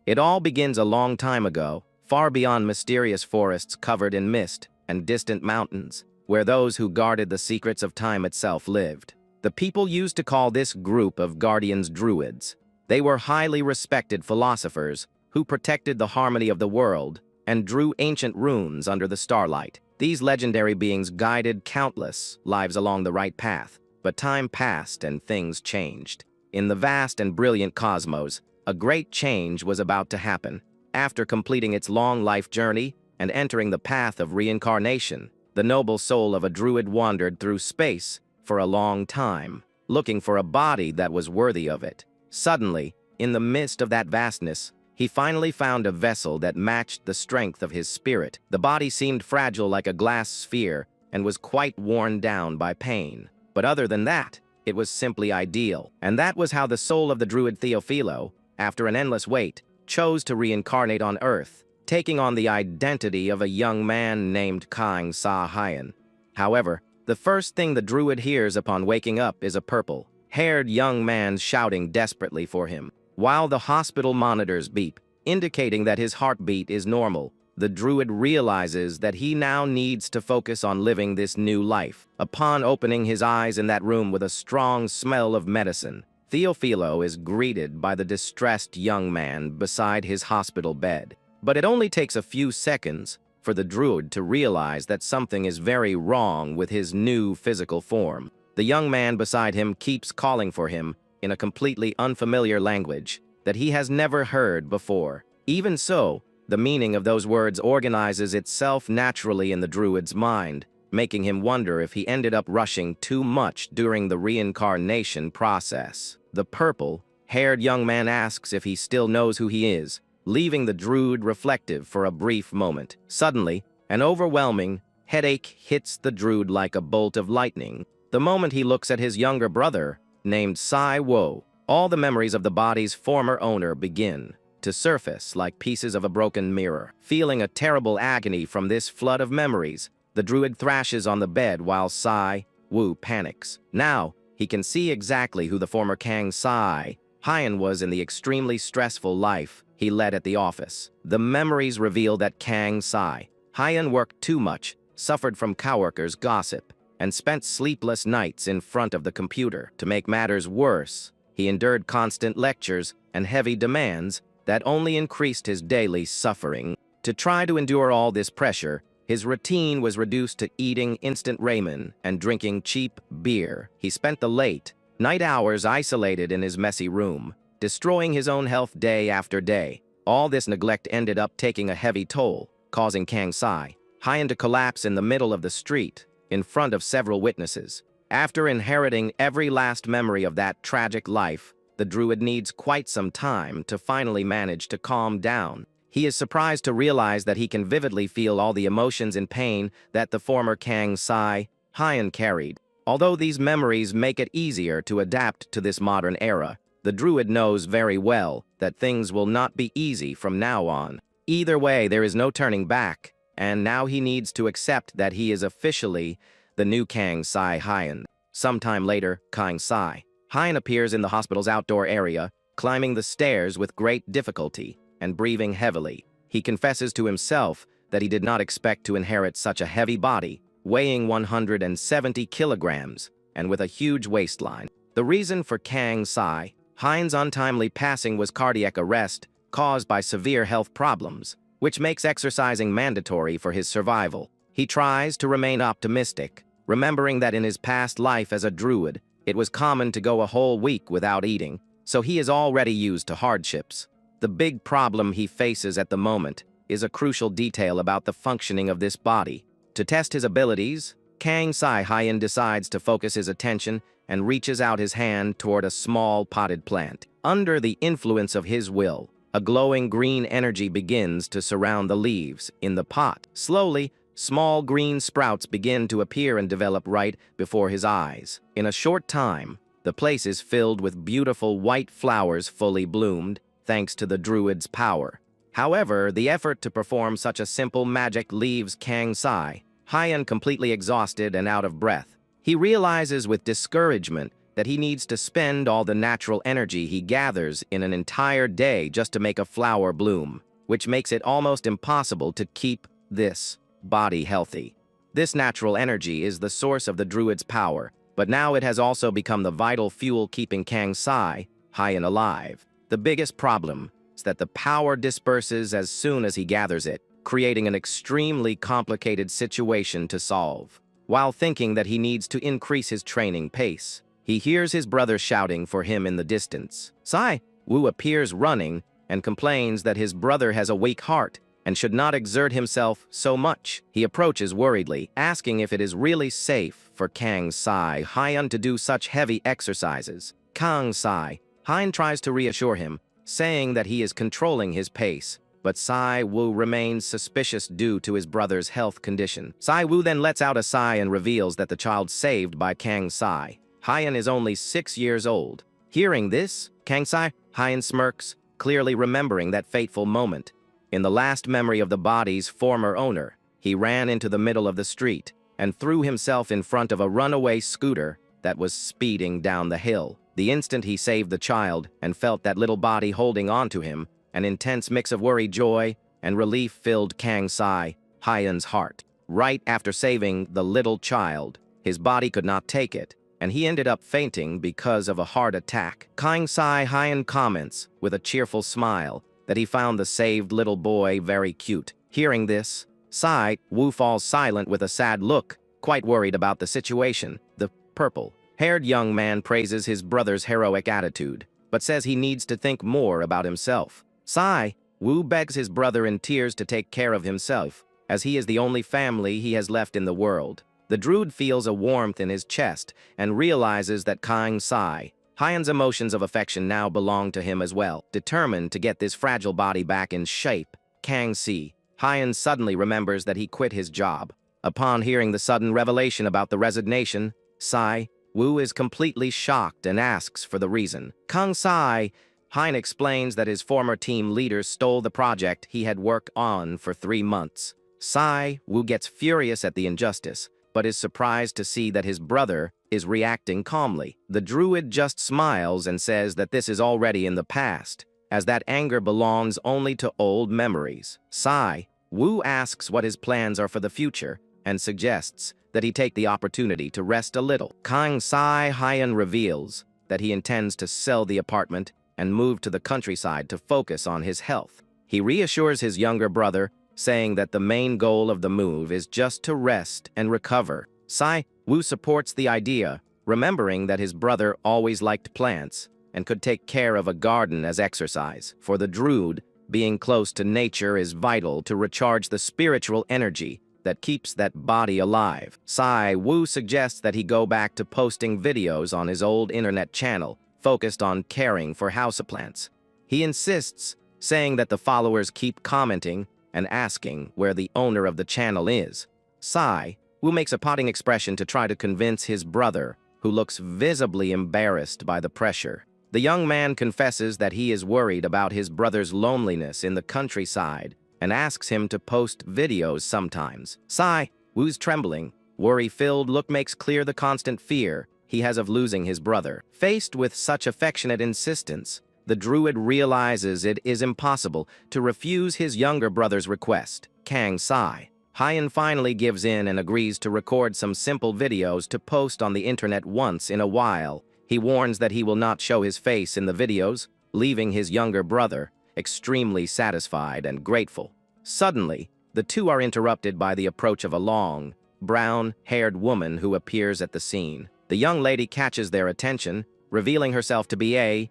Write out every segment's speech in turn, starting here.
It all begins a long time ago, far beyond mysterious forests covered in mist and distant mountains, where those who guarded the secrets of time itself lived. The people used to call this group of guardians Druids. They were highly respected philosophers who protected the harmony of the world and drew ancient runes under the starlight. These legendary beings guided countless lives along the right path, but time passed and things changed. In the vast and brilliant cosmos, a great change was about to happen. After completing its long life journey and entering the path of reincarnation, the noble soul of a Druid wandered through space for a long time, looking for a body that was worthy of it. Suddenly, in the midst of that vastness, he finally found a vessel that matched the strength of his spirit. The body seemed fragile like a glass sphere and was quite worn down by pain. But other than that, it was simply ideal. And that was how the soul of the Druid Theophilo, after an endless wait, chose to reincarnate on Earth, taking on the identity of a young man named Kang Sa Hyan. However, the first thing the Druid hears upon waking up is a purple-haired young man shouting desperately for him. While the hospital monitors beep, indicating that his heartbeat is normal, the Druid realizes that he now needs to focus on living this new life. Upon opening his eyes in that room with a strong smell of medicine, Theophilo is greeted by the distressed young man beside his hospital bed. But it only takes a few seconds for the Druid to realize that something is very wrong with his new physical form. The young man beside him keeps calling for him in a completely unfamiliar language that he has never heard before. Even so, the meaning of those words organizes itself naturally in the Druid's mind, making him wonder if he ended up rushing too much during the reincarnation process. The purple-haired young man asks if he still knows who he is, leaving the Druid reflective for a brief moment. Suddenly, an overwhelming headache hits the Druid like a bolt of lightning. The moment he looks at his younger brother, named Sai Wo, all the memories of the body's former owner begin to surface like pieces of a broken mirror. Feeling a terrible agony from this flood of memories, the Druid thrashes on the bed while Sai Wu panics. Now, he can see exactly who the former Kang Sa Hyan was in the extremely stressful life he led at the office. The memories reveal that Kang Sa Hyan worked too much, suffered from coworkers' gossip, and spent sleepless nights in front of the computer. To make matters worse, he endured constant lectures and heavy demands that only increased his daily suffering. To try to endure all this pressure, his routine was reduced to eating instant ramen and drinking cheap beer. He spent the late night hours isolated in his messy room, destroying his own health day after day. All this neglect ended up taking a heavy toll, causing Kang Sa Hyan to collapse in the middle of the street, in front of several witnesses. After inheriting every last memory of that tragic life, the Druid needs quite some time to finally manage to calm down. He is surprised to realize that he can vividly feel all the emotions and pain that the former Kang Sa Hyan carried. Although these memories make it easier to adapt to this modern era, the Druid knows very well that things will not be easy from now on. Either way, there is no turning back, and now he needs to accept that he is officially the new Kang Sa Hyan. Sometime later, Kang Sa Hyan appears in the hospital's outdoor area, climbing the stairs with great difficulty and breathing heavily. He confesses to himself that he did not expect to inherit such a heavy body, weighing 170 kilograms and with a huge waistline. The reason for Kang Sa Hyan's untimely passing was cardiac arrest caused by severe health problems, which makes exercising mandatory for his survival. He tries to remain optimistic, remembering that in his past life as a Druid, it was common to go a whole week without eating, so he is already used to hardships. The big problem he faces at the moment is a crucial detail about the functioning of this body. To test his abilities, Kang Sa Hyan decides to focus his attention and reaches out his hand toward a small potted plant. Under the influence of his will, a glowing green energy begins to surround the leaves in the pot. Slowly, small green sprouts begin to appear and develop right before his eyes. In a short time, the place is filled with beautiful white flowers fully bloomed, thanks to the Druid's power. However, the effort to perform such a simple magic leaves Kang Sa Hyan completely exhausted and out of breath. He realizes with discouragement that he needs to spend all the natural energy he gathers in an entire day just to make a flower bloom, which makes it almost impossible to keep this body healthy. This natural energy is the source of the Druid's power, but now it has also become the vital fuel keeping Kang Sai high and alive. The biggest problem is that the power disperses as soon as he gathers it, creating an extremely complicated situation to solve. While thinking that he needs to increase his training pace, he hears his brother shouting for him in the distance. Sai Wu appears running and complains that his brother has a weak heart and should not exert himself so much. He approaches worriedly, asking if it is really safe for Kang Sai Hyun to do such heavy exercises. Kang Sai Hyun tries to reassure him, saying that he is controlling his pace, but Sai Wu remains suspicious due to his brother's health condition. Sai Wu then lets out a sigh and reveals that the child saved by Kang Sai Hyun is only 6 years old. Hearing this, Kang Sai Hyun smirks, clearly remembering that fateful moment. In the last memory of the body's former owner, he ran into the middle of the street and threw himself in front of a runaway scooter that was speeding down the hill. The instant he saved the child and felt that little body holding on to him, an intense mix of worry, joy, and relief filled Kang Sai Hyun's heart. Right after saving the little child, his body could not take it, and he ended up fainting because of a heart attack. Kang Sai Hyun comments, with a cheerful smile, that he found the saved little boy very cute. Hearing this, Sai Wu falls silent with a sad look, quite worried about the situation. The purple-haired young man praises his brother's heroic attitude, but says he needs to think more about himself. Sai Wu begs his brother in tears to take care of himself, as he is the only family he has left in the world. The Druid feels a warmth in his chest and realizes that Kang Sai Hyun's emotions of affection now belong to him as well. Determined to get this fragile body back in shape, Kang Sai Hyun suddenly remembers that he quit his job. Upon hearing the sudden revelation about the resignation, Sai Wu is completely shocked and asks for the reason. Kang Sai Hyun explains that his former team leaders stole the project he had worked on for 3 months. Sai Wu gets furious at the injustice, but is surprised to see that his brother is reacting calmly. The Druid just smiles and says that this is already in the past, as that anger belongs only to old memories. Sai Wu asks what his plans are for the future and suggests that he take the opportunity to rest a little. Kang Sai Hyun reveals that he intends to sell the apartment and move to the countryside to focus on his health. He reassures his younger brother, saying that the main goal of the move is just to rest and recover. Sai Wu supports the idea, remembering that his brother always liked plants and could take care of a garden as exercise. For the Druid, being close to nature is vital to recharge the spiritual energy that keeps that body alive. Sai Wu suggests that he go back to posting videos on his old internet channel, focused on caring for houseplants. He insists, saying that the followers keep commenting and asking where the owner of the channel is. Sai Wu makes a potting expression to try to convince his brother, who looks visibly embarrassed by the pressure. The young man confesses that he is worried about his brother's loneliness in the countryside and asks him to post videos sometimes. Sai Wu's trembling, worry-filled look makes clear the constant fear he has of losing his brother. Faced with such affectionate insistence, the Druid realizes it is impossible to refuse his younger brother's request. Kang Sai Hyun finally gives in and agrees to record some simple videos to post on the internet once in a while. He warns that he will not show his face in the videos, leaving his younger brother extremely satisfied and grateful. Suddenly, the two are interrupted by the approach of a long, brown-haired woman who appears at the scene. The young lady catches their attention, revealing herself to be a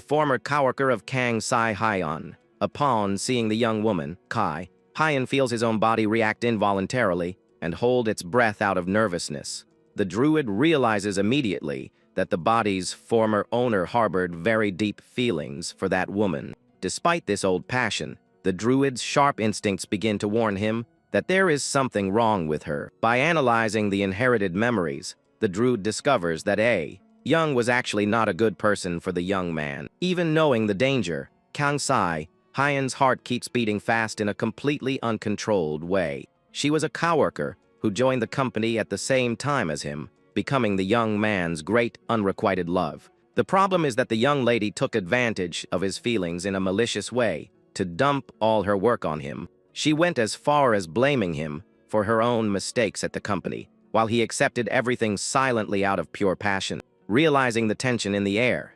former coworker of Kang Sai Hyun. Upon seeing the young woman, Hyun feels his own body react involuntarily and hold its breath out of nervousness. The Druid realizes immediately that the body's former owner harbored very deep feelings for that woman. Despite this old passion, the Druid's sharp instincts begin to warn him that there is something wrong with her. By analyzing the inherited memories, the Druid discovers that Young was actually not a good person for the young man. Even knowing the danger, Kang Sai Hyun's heart keeps beating fast in a completely uncontrolled way. She was a coworker who joined the company at the same time as him, becoming the young man's great unrequited love. The problem is that the young lady took advantage of his feelings in a malicious way to dump all her work on him. She went as far as blaming him for her own mistakes at the company, while he accepted everything silently out of pure passion. Realizing the tension in the air,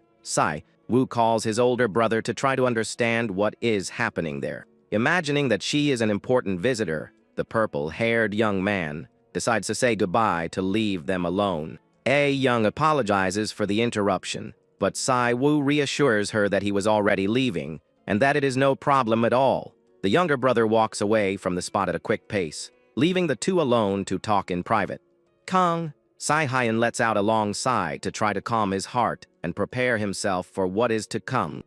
Wu calls his older brother to try to understand what is happening there. Imagining that she is an important visitor, the purple-haired young man decides to say goodbye to leave them alone. Young apologizes for the interruption, but Wu reassures her that he was already leaving and that it is no problem at all. The younger brother walks away from the spot at a quick pace, leaving the two alone to talk in private. Hyun lets out a long sigh to try to calm his heart and prepare himself for what is to come.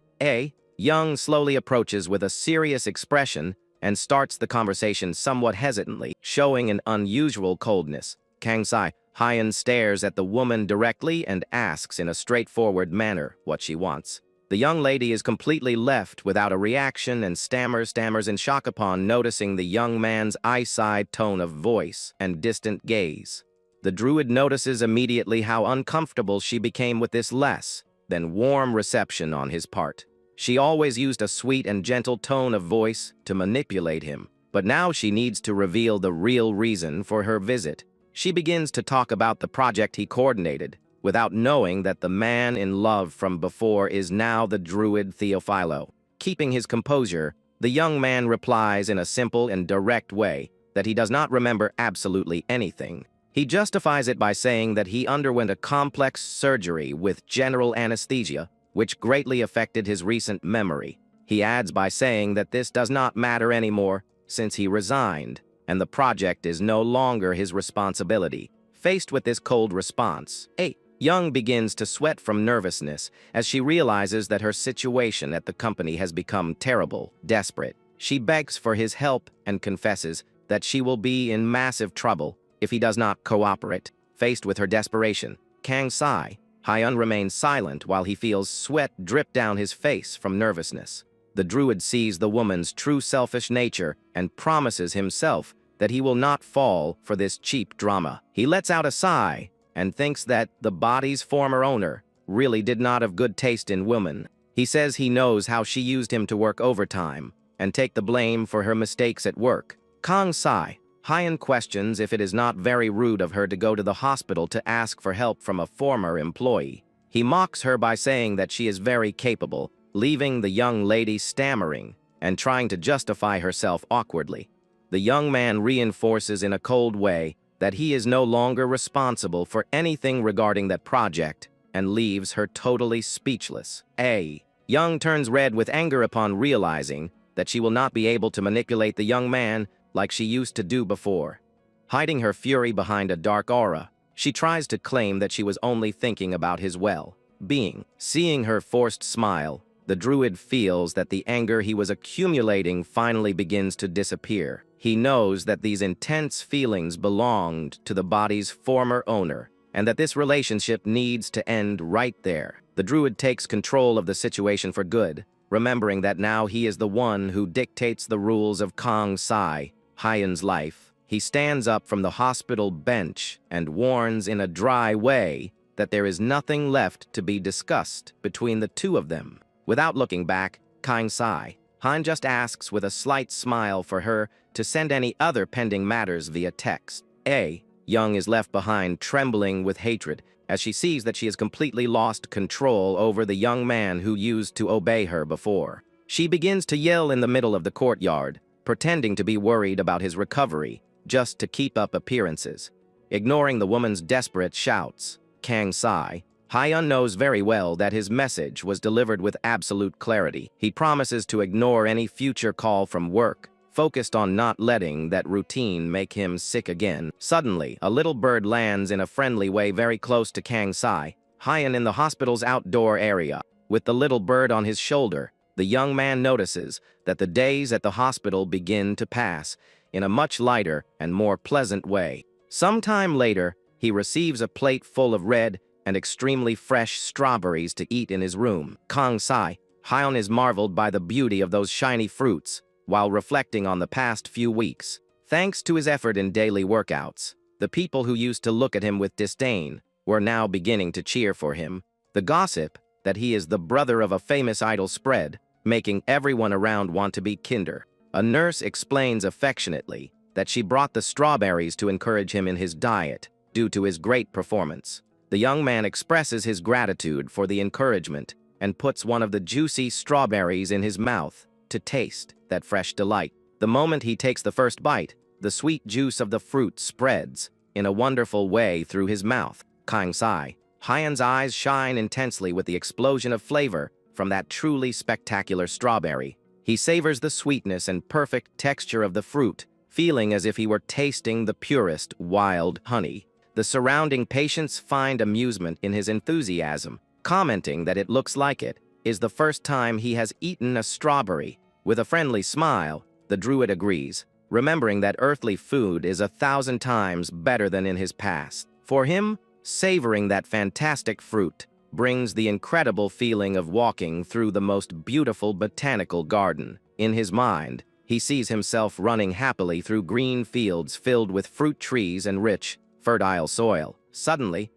Young slowly approaches with a serious expression and starts the conversation somewhat hesitantly, showing an unusual coldness. Hyun stares at the woman directly and asks in a straightforward manner what she wants. The young lady is completely left without a reaction and stammers in shock upon noticing the young man's eyeside tone of voice and distant gaze. The Druid notices immediately how uncomfortable she became with this less than warm reception on his part. She always used a sweet and gentle tone of voice to manipulate him, but now she needs to reveal the real reason for her visit. She begins to talk about the project he coordinated, without knowing that the man in love from before is now the Druid Theophilo. Keeping his composure, the young man replies in a simple and direct way that he does not remember absolutely anything. He justifies it by saying that he underwent a complex surgery with general anesthesia, which greatly affected his recent memory. He adds by saying that this does not matter anymore since he resigned, and the project is no longer his responsibility. Faced with this cold response, Young begins to sweat from nervousness as she realizes that her situation at the company has become terrible. Desperate, she begs for his help and confesses that she will be in massive trouble if he does not cooperate. Faced with her desperation, Hyun remains silent while he feels sweat drip down his face from nervousness. The Druid sees the woman's true selfish nature and promises himself that he will not fall for this cheap drama. He lets out a sigh and thinks that the body's former owner really did not have good taste in women. He says he knows how she used him to work overtime and take the blame for her mistakes at work. Hyun questions if it is not very rude of her to go to the hospital to ask for help from a former employee. He mocks her by saying that she is very capable, leaving the young lady stammering and trying to justify herself awkwardly. The young man reinforces in a cold way that he is no longer responsible for anything regarding that project and leaves her totally speechless. Young turns red with anger upon realizing that she will not be able to manipulate the young man like she used to do before. Hiding her fury behind a dark aura, she tries to claim that she was only thinking about his well-being. Seeing her forced smile, the Druid feels that the anger he was accumulating finally begins to disappear. He knows that these intense feelings belonged to the body's former owner, and that this relationship needs to end right there. The Druid takes control of the situation for good, remembering that now he is the one who dictates the rules of Hyun's life. He stands up from the hospital bench and warns in a dry way that there is nothing left to be discussed between the two of them. Without looking back, Hyun just asks with a slight smile for her to send any other pending matters via text. Young is left behind trembling with hatred as she sees that she has completely lost control over the young man who used to obey her before. She begins to yell in the middle of the courtyard, pretending to be worried about his recovery, just to keep up appearances. Ignoring the woman's desperate shouts, Hyun knows very well that his message was delivered with absolute clarity. He promises to ignore any future call from work, focused on not letting that routine make him sick again. Suddenly, a little bird lands in a friendly way very close to Hyun in the hospital's outdoor area. With the little bird on his shoulder, the young man notices that the days at the hospital begin to pass in a much lighter and more pleasant way. Sometime later, he receives a plate full of red and extremely fresh strawberries to eat in his room. Hyun is marveled by the beauty of those shiny fruits while reflecting on the past few weeks. Thanks to his effort in daily workouts, The people who used to look at him with disdain were now beginning to cheer for him. The gossip that he is the brother of a famous idol spread, making everyone around want to be kinder. A nurse explains affectionately that she brought the strawberries to encourage him in his diet due to his great performance. The young man expresses his gratitude for the encouragement and puts one of the juicy strawberries in his mouth to taste that fresh delight. The moment he takes the first bite, the sweet juice of the fruit spreads in a wonderful way through his mouth. Hyan's eyes shine intensely with the explosion of flavor from that truly spectacular strawberry. He savors the sweetness and perfect texture of the fruit, feeling as if he were tasting the purest wild honey. The surrounding patients find amusement in his enthusiasm, commenting that it looks like it is the first time he has eaten a strawberry. With a friendly smile, the Druid agrees, remembering that earthly food is 1,000 times better than in his past. For him, savoring that fantastic fruit brings the incredible feeling of walking through the most beautiful botanical garden. In his mind, he sees himself running happily through green fields filled with fruit trees and rich, fertile soil. Suddenly,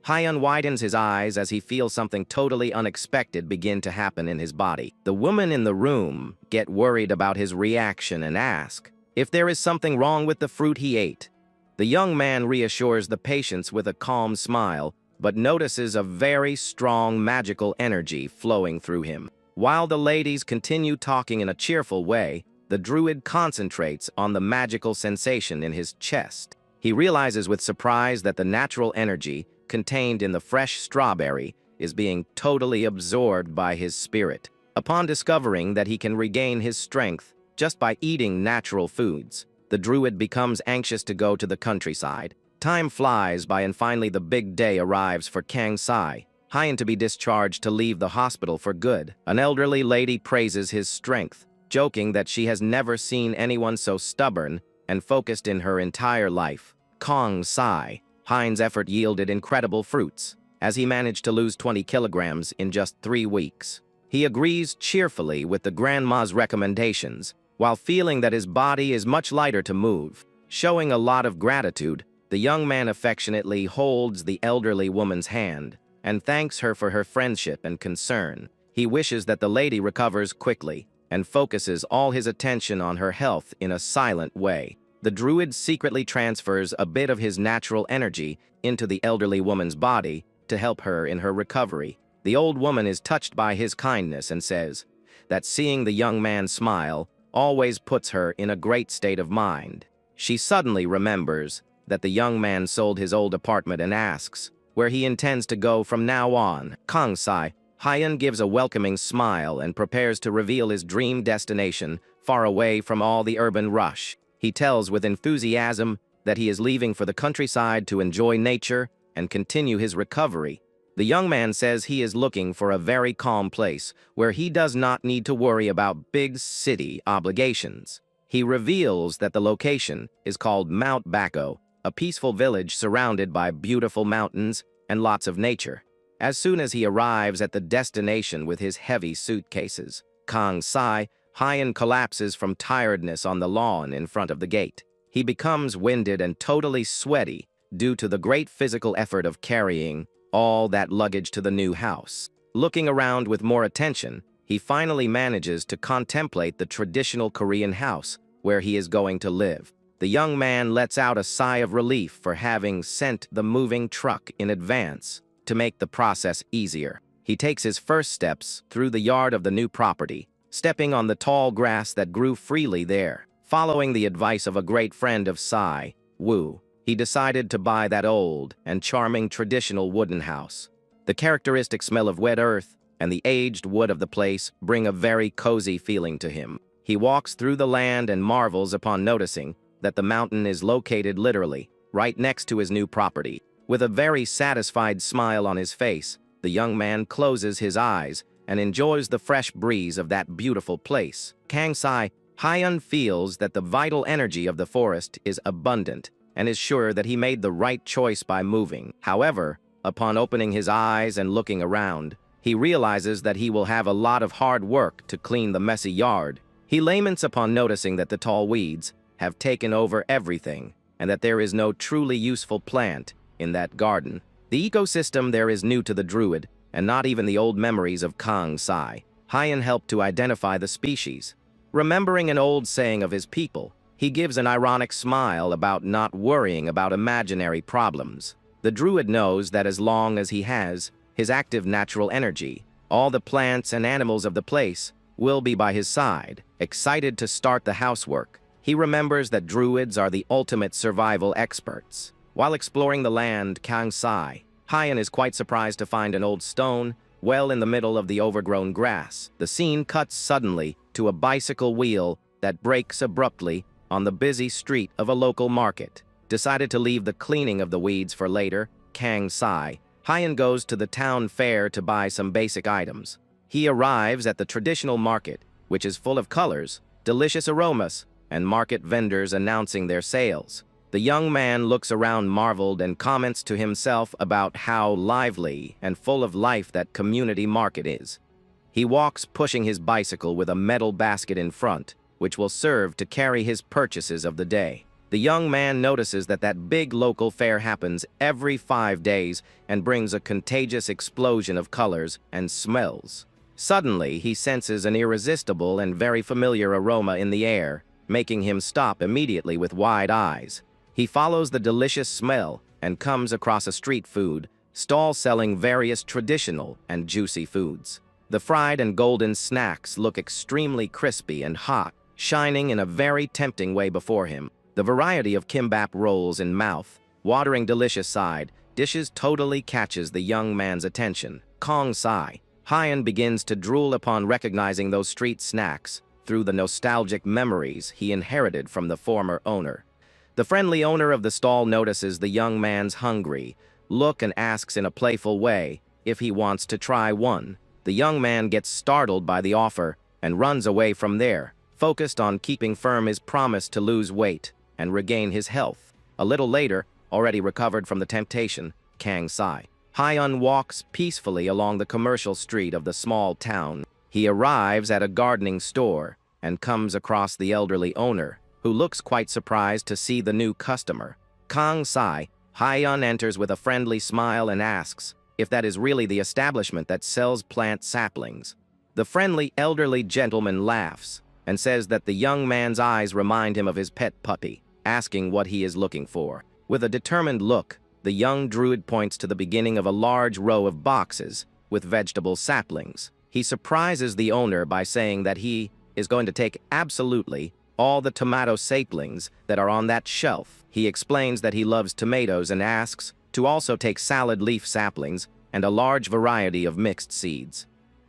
Hyan widens his eyes as he feels something totally unexpected begin to happen in his body. The women in the room get worried about his reaction and ask if there is something wrong with the fruit he ate. The young man reassures the patients with a calm smile, but notices a very strong magical energy flowing through him. While the ladies continue talking in a cheerful way, the Druid concentrates on the magical sensation in his chest. He realizes with surprise that the natural energy contained in the fresh strawberry is being totally absorbed by his spirit. Upon discovering that he can regain his strength just by eating natural foods, the Druid becomes anxious to go to the countryside. Time flies by and finally the big day arrives for Hyan to be discharged to leave the hospital for good. An elderly lady praises his strength, joking that she has never seen anyone so stubborn and focused in her entire life. Hyan's effort yielded incredible fruits, as he managed to lose 20 kilograms in just 3 weeks. He agrees cheerfully with the grandma's recommendations, while feeling that his body is much lighter to move. Showing a lot of gratitude, the young man affectionately holds the elderly woman's hand and thanks her for her friendship and concern. He wishes that the lady recovers quickly and focuses all his attention on her health in a silent way. The Druid secretly transfers a bit of his natural energy into the elderly woman's body to help her in her recovery. The old woman is touched by his kindness and says that seeing the young man smile always puts her in a great state of mind. She suddenly remembers that the young man sold his old apartment and asks where he intends to go from now on. Hyan gives a welcoming smile and prepares to reveal his dream destination far away from all the urban rush. He tells with enthusiasm that he is leaving for the countryside to enjoy nature and continue his recovery. The young man says he is looking for a very calm place where he does not need to worry about big city obligations. He reveals that the location is called Mount Bako, a peaceful village surrounded by beautiful mountains and lots of nature. As soon as he arrives at the destination with his heavy suitcases, Hyan collapses from tiredness on the lawn in front of the gate. He becomes winded and totally sweaty due to the great physical effort of carrying all that luggage to the new house. Looking around with more attention, he finally manages to contemplate the traditional Korean house where he is going to live. The young man lets out a sigh of relief for having sent the moving truck in advance to make the process easier. He takes his first steps through the yard of the new property, stepping on the tall grass that grew freely there. Following the advice of a great friend of Woo, he decided to buy that old and charming traditional wooden house. The characteristic smell of wet earth and the aged wood of the place bring a very cozy feeling to him. He walks through the land and marvels upon noticing that the mountain is located literally right next to his new property. With a very satisfied smile on his face, the young man closes his eyes and enjoys the fresh breeze of that beautiful place. Hyan feels that the vital energy of the forest is abundant and is sure that he made the right choice by moving. However, upon opening his eyes and looking around, he realizes that he will have a lot of hard work to clean the messy yard. He laments upon noticing that the tall weeds have taken over everything, and that there is no truly useful plant in that garden. The ecosystem there is new to the Druid, and not even the old memories of Kang Sai. Hyan helped to identify the species. Remembering an old saying of his people, he gives an ironic smile about not worrying about imaginary problems. The Druid knows that as long as he has his active natural energy, all the plants and animals of the place will be by his side, excited to start the housework. He remembers that Druids are the ultimate survival experts. While exploring the land Kang Sai, Hyan is quite surprised to find an old stone well in the middle of the overgrown grass. The scene cuts suddenly to a bicycle wheel that breaks abruptly on the busy street of a local market. Decided to leave the cleaning of the weeds for later, Kang Sai, Hyan goes to the town fair to buy some basic items. He arrives at the traditional market, which is full of colors, delicious aromas, and market vendors announcing their sales. The young man looks around marveled and comments to himself about how lively and full of life that community market is. He walks pushing his bicycle with a metal basket in front, which will serve to carry his purchases of the day. The young man notices that big local fair happens every 5 days and brings a contagious explosion of colors and smells. Suddenly, he senses an irresistible and very familiar aroma in the air, making him stop immediately with wide eyes. He follows the delicious smell and comes across a street food stall selling various traditional and juicy foods. The fried and golden snacks look extremely crispy and hot, shining in a very tempting way before him. The variety of kimbap rolls in mouth, watering delicious side dishes totally catches the young man's attention. Kang Sai, Hyan begins to drool upon recognizing those street snacks through the nostalgic memories he inherited from the former owner. The friendly owner of the stall notices the young man's hungry look and asks in a playful way if he wants to try one. The young man gets startled by the offer and runs away from there, focused on keeping firm his promise to lose weight and regain his health. A little later, already recovered from the temptation, Kang Sai, Hyan walks peacefully along the commercial street of the small town. He arrives at a gardening store and comes across the elderly owner, who looks quite surprised to see the new customer. Kang Sai, Hyan enters with a friendly smile and asks if that is really the establishment that sells plant saplings. The friendly elderly gentleman laughs and says that the young man's eyes remind him of his pet puppy, asking what he is looking for. With a determined look, the young Druid points to the beginning of a large row of boxes with vegetable saplings. He surprises the owner by saying that he is going to take absolutely all the tomato saplings that are on that shelf. He explains that he loves tomatoes and asks to also take salad leaf saplings and a large variety of mixed seeds.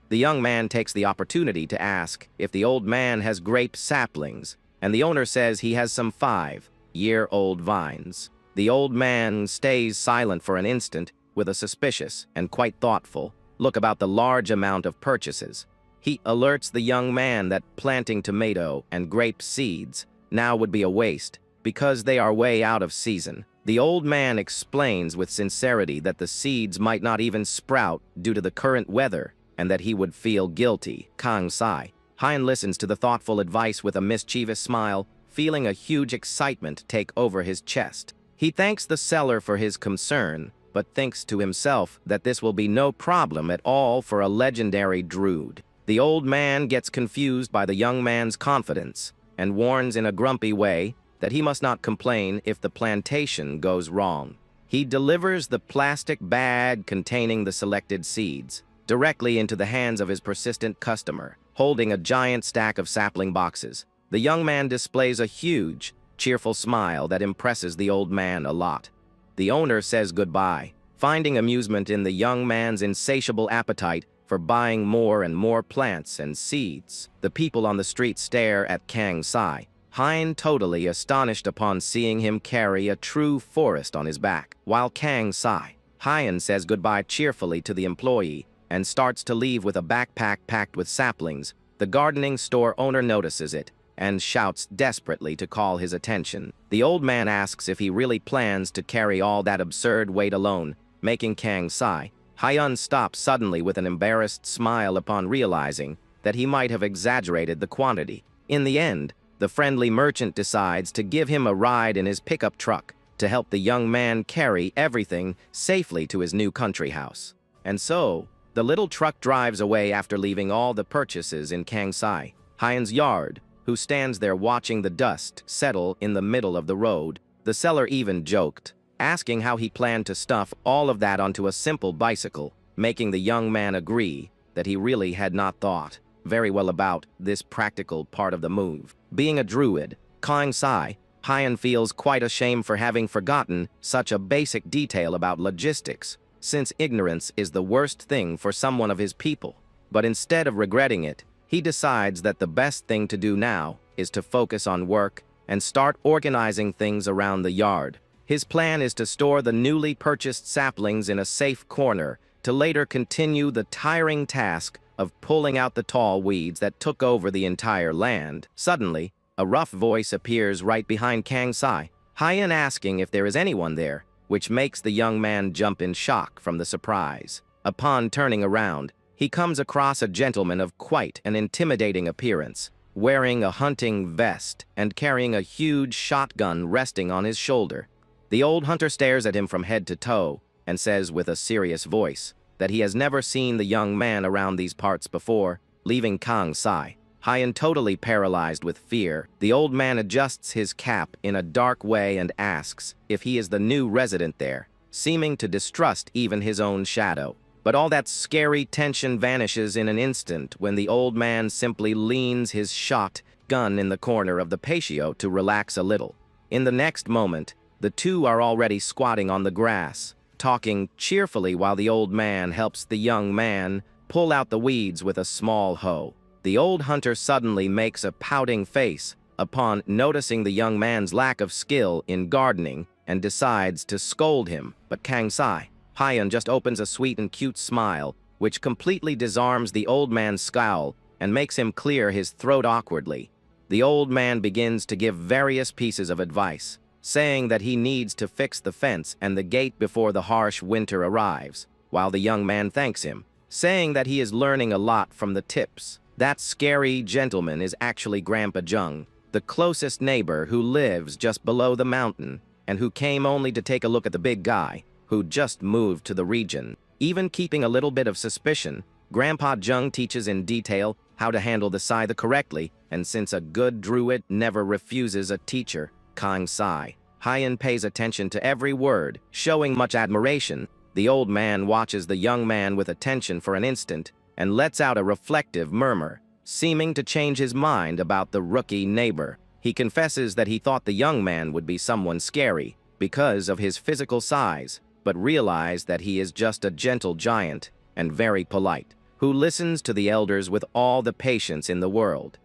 The young man takes the opportunity to ask if the old man has grape saplings, and the owner says he has some 5-year-old vines. The old man stays silent for an instant with a suspicious and quite thoughtful look about the large amount of purchases. He alerts the young man that planting tomato and grape seeds now would be a waste because they are way out of season. The old man explains with sincerity that the seeds might not even sprout due to the current weather and that he would feel guilty. Kang Sai, Hyan listens to the thoughtful advice with a mischievous smile, feeling a huge excitement take over his chest. He thanks the seller for his concern, but thinks to himself that this will be no problem at all for a legendary Druid. The old man gets confused by the young man's confidence and warns in a grumpy way that he must not complain if the plantation goes wrong. He delivers the plastic bag containing the selected seeds directly into the hands of his persistent customer, holding a giant stack of sapling boxes. The young man displays a huge, cheerful smile that impresses the old man a lot. The owner says goodbye, finding amusement in the young man's insatiable appetite for buying more and more plants and seeds. The people on the street stare at Kang Sai, Hyan totally astonished upon seeing him carry a true forest on his back. While Kang Sai, Hyan says goodbye cheerfully to the employee and starts to leave with a backpack packed with saplings. The gardening store owner notices it and shouts desperately to call his attention. The old man asks if he really plans to carry all that absurd weight alone, making Kang Sai, Hyan stop suddenly with an embarrassed smile upon realizing that he might have exaggerated the quantity. In the end, the friendly merchant decides to give him a ride in his pickup truck to help the young man carry everything safely to his new country house. And so, the little truck drives away after leaving all the purchases in Kangsai, Hyan's yard, who stands there watching the dust settle in the middle of the road. The seller even joked, asking how he planned to stuff all of that onto a simple bicycle, making the young man agree that he really had not thought very well about this practical part of the move. Being a druid, Kangsai, Hyan feels quite ashamed for having forgotten such a basic detail about logistics, since ignorance is the worst thing for someone of his people. But instead of regretting it, he decides that the best thing to do now is to focus on work and start organizing things around the yard. His plan is to store the newly purchased saplings in a safe corner to later continue the tiring task of pulling out the tall weeds that took over the entire land. Suddenly, a rough voice appears right behind Kangsai, Hyan asking if there is anyone there, which makes the young man jump in shock from the surprise. Upon turning around, he comes across a gentleman of quite an intimidating appearance, wearing a hunting vest and carrying a huge shotgun resting on his shoulder. The old hunter stares at him from head to toe and says with a serious voice that he has never seen the young man around these parts before, leaving Kangsai, Hyan totally paralyzed with fear. The old man adjusts his cap in a dark way and asks if he is the new resident there, seeming to distrust even his own shadow. But all that scary tension vanishes in an instant when the old man simply leans his shotgun in the corner of the patio to relax a little. In the next moment, the two are already squatting on the grass, talking cheerfully while the old man helps the young man pull out the weeds with a small hoe. The old hunter suddenly makes a pouting face upon noticing the young man's lack of skill in gardening and decides to scold him, but Kangsai, Hyan just opens a sweet and cute smile, which completely disarms the old man's scowl and makes him clear his throat awkwardly. The old man begins to give various pieces of advice, saying that he needs to fix the fence and the gate before the harsh winter arrives, while the young man thanks him, saying that he is learning a lot from the tips. That scary gentleman is actually Grandpa Jung, the closest neighbor who lives just below the mountain and who came only to take a look at the big guy who just moved to the region. Even keeping a little bit of suspicion, Grandpa Jung teaches in detail how to handle the scythe correctly, and since a good druid never refuses a teacher, Kangsai, Hyan pays attention to every word, showing much admiration. The old man watches the young man with attention for an instant and lets out a reflective murmur, seeming to change his mind about the rookie neighbor. He confesses that he thought the young man would be someone scary because of his physical size, but realized that he is just a gentle giant and very polite, who listens to the elders with all the patience in the world.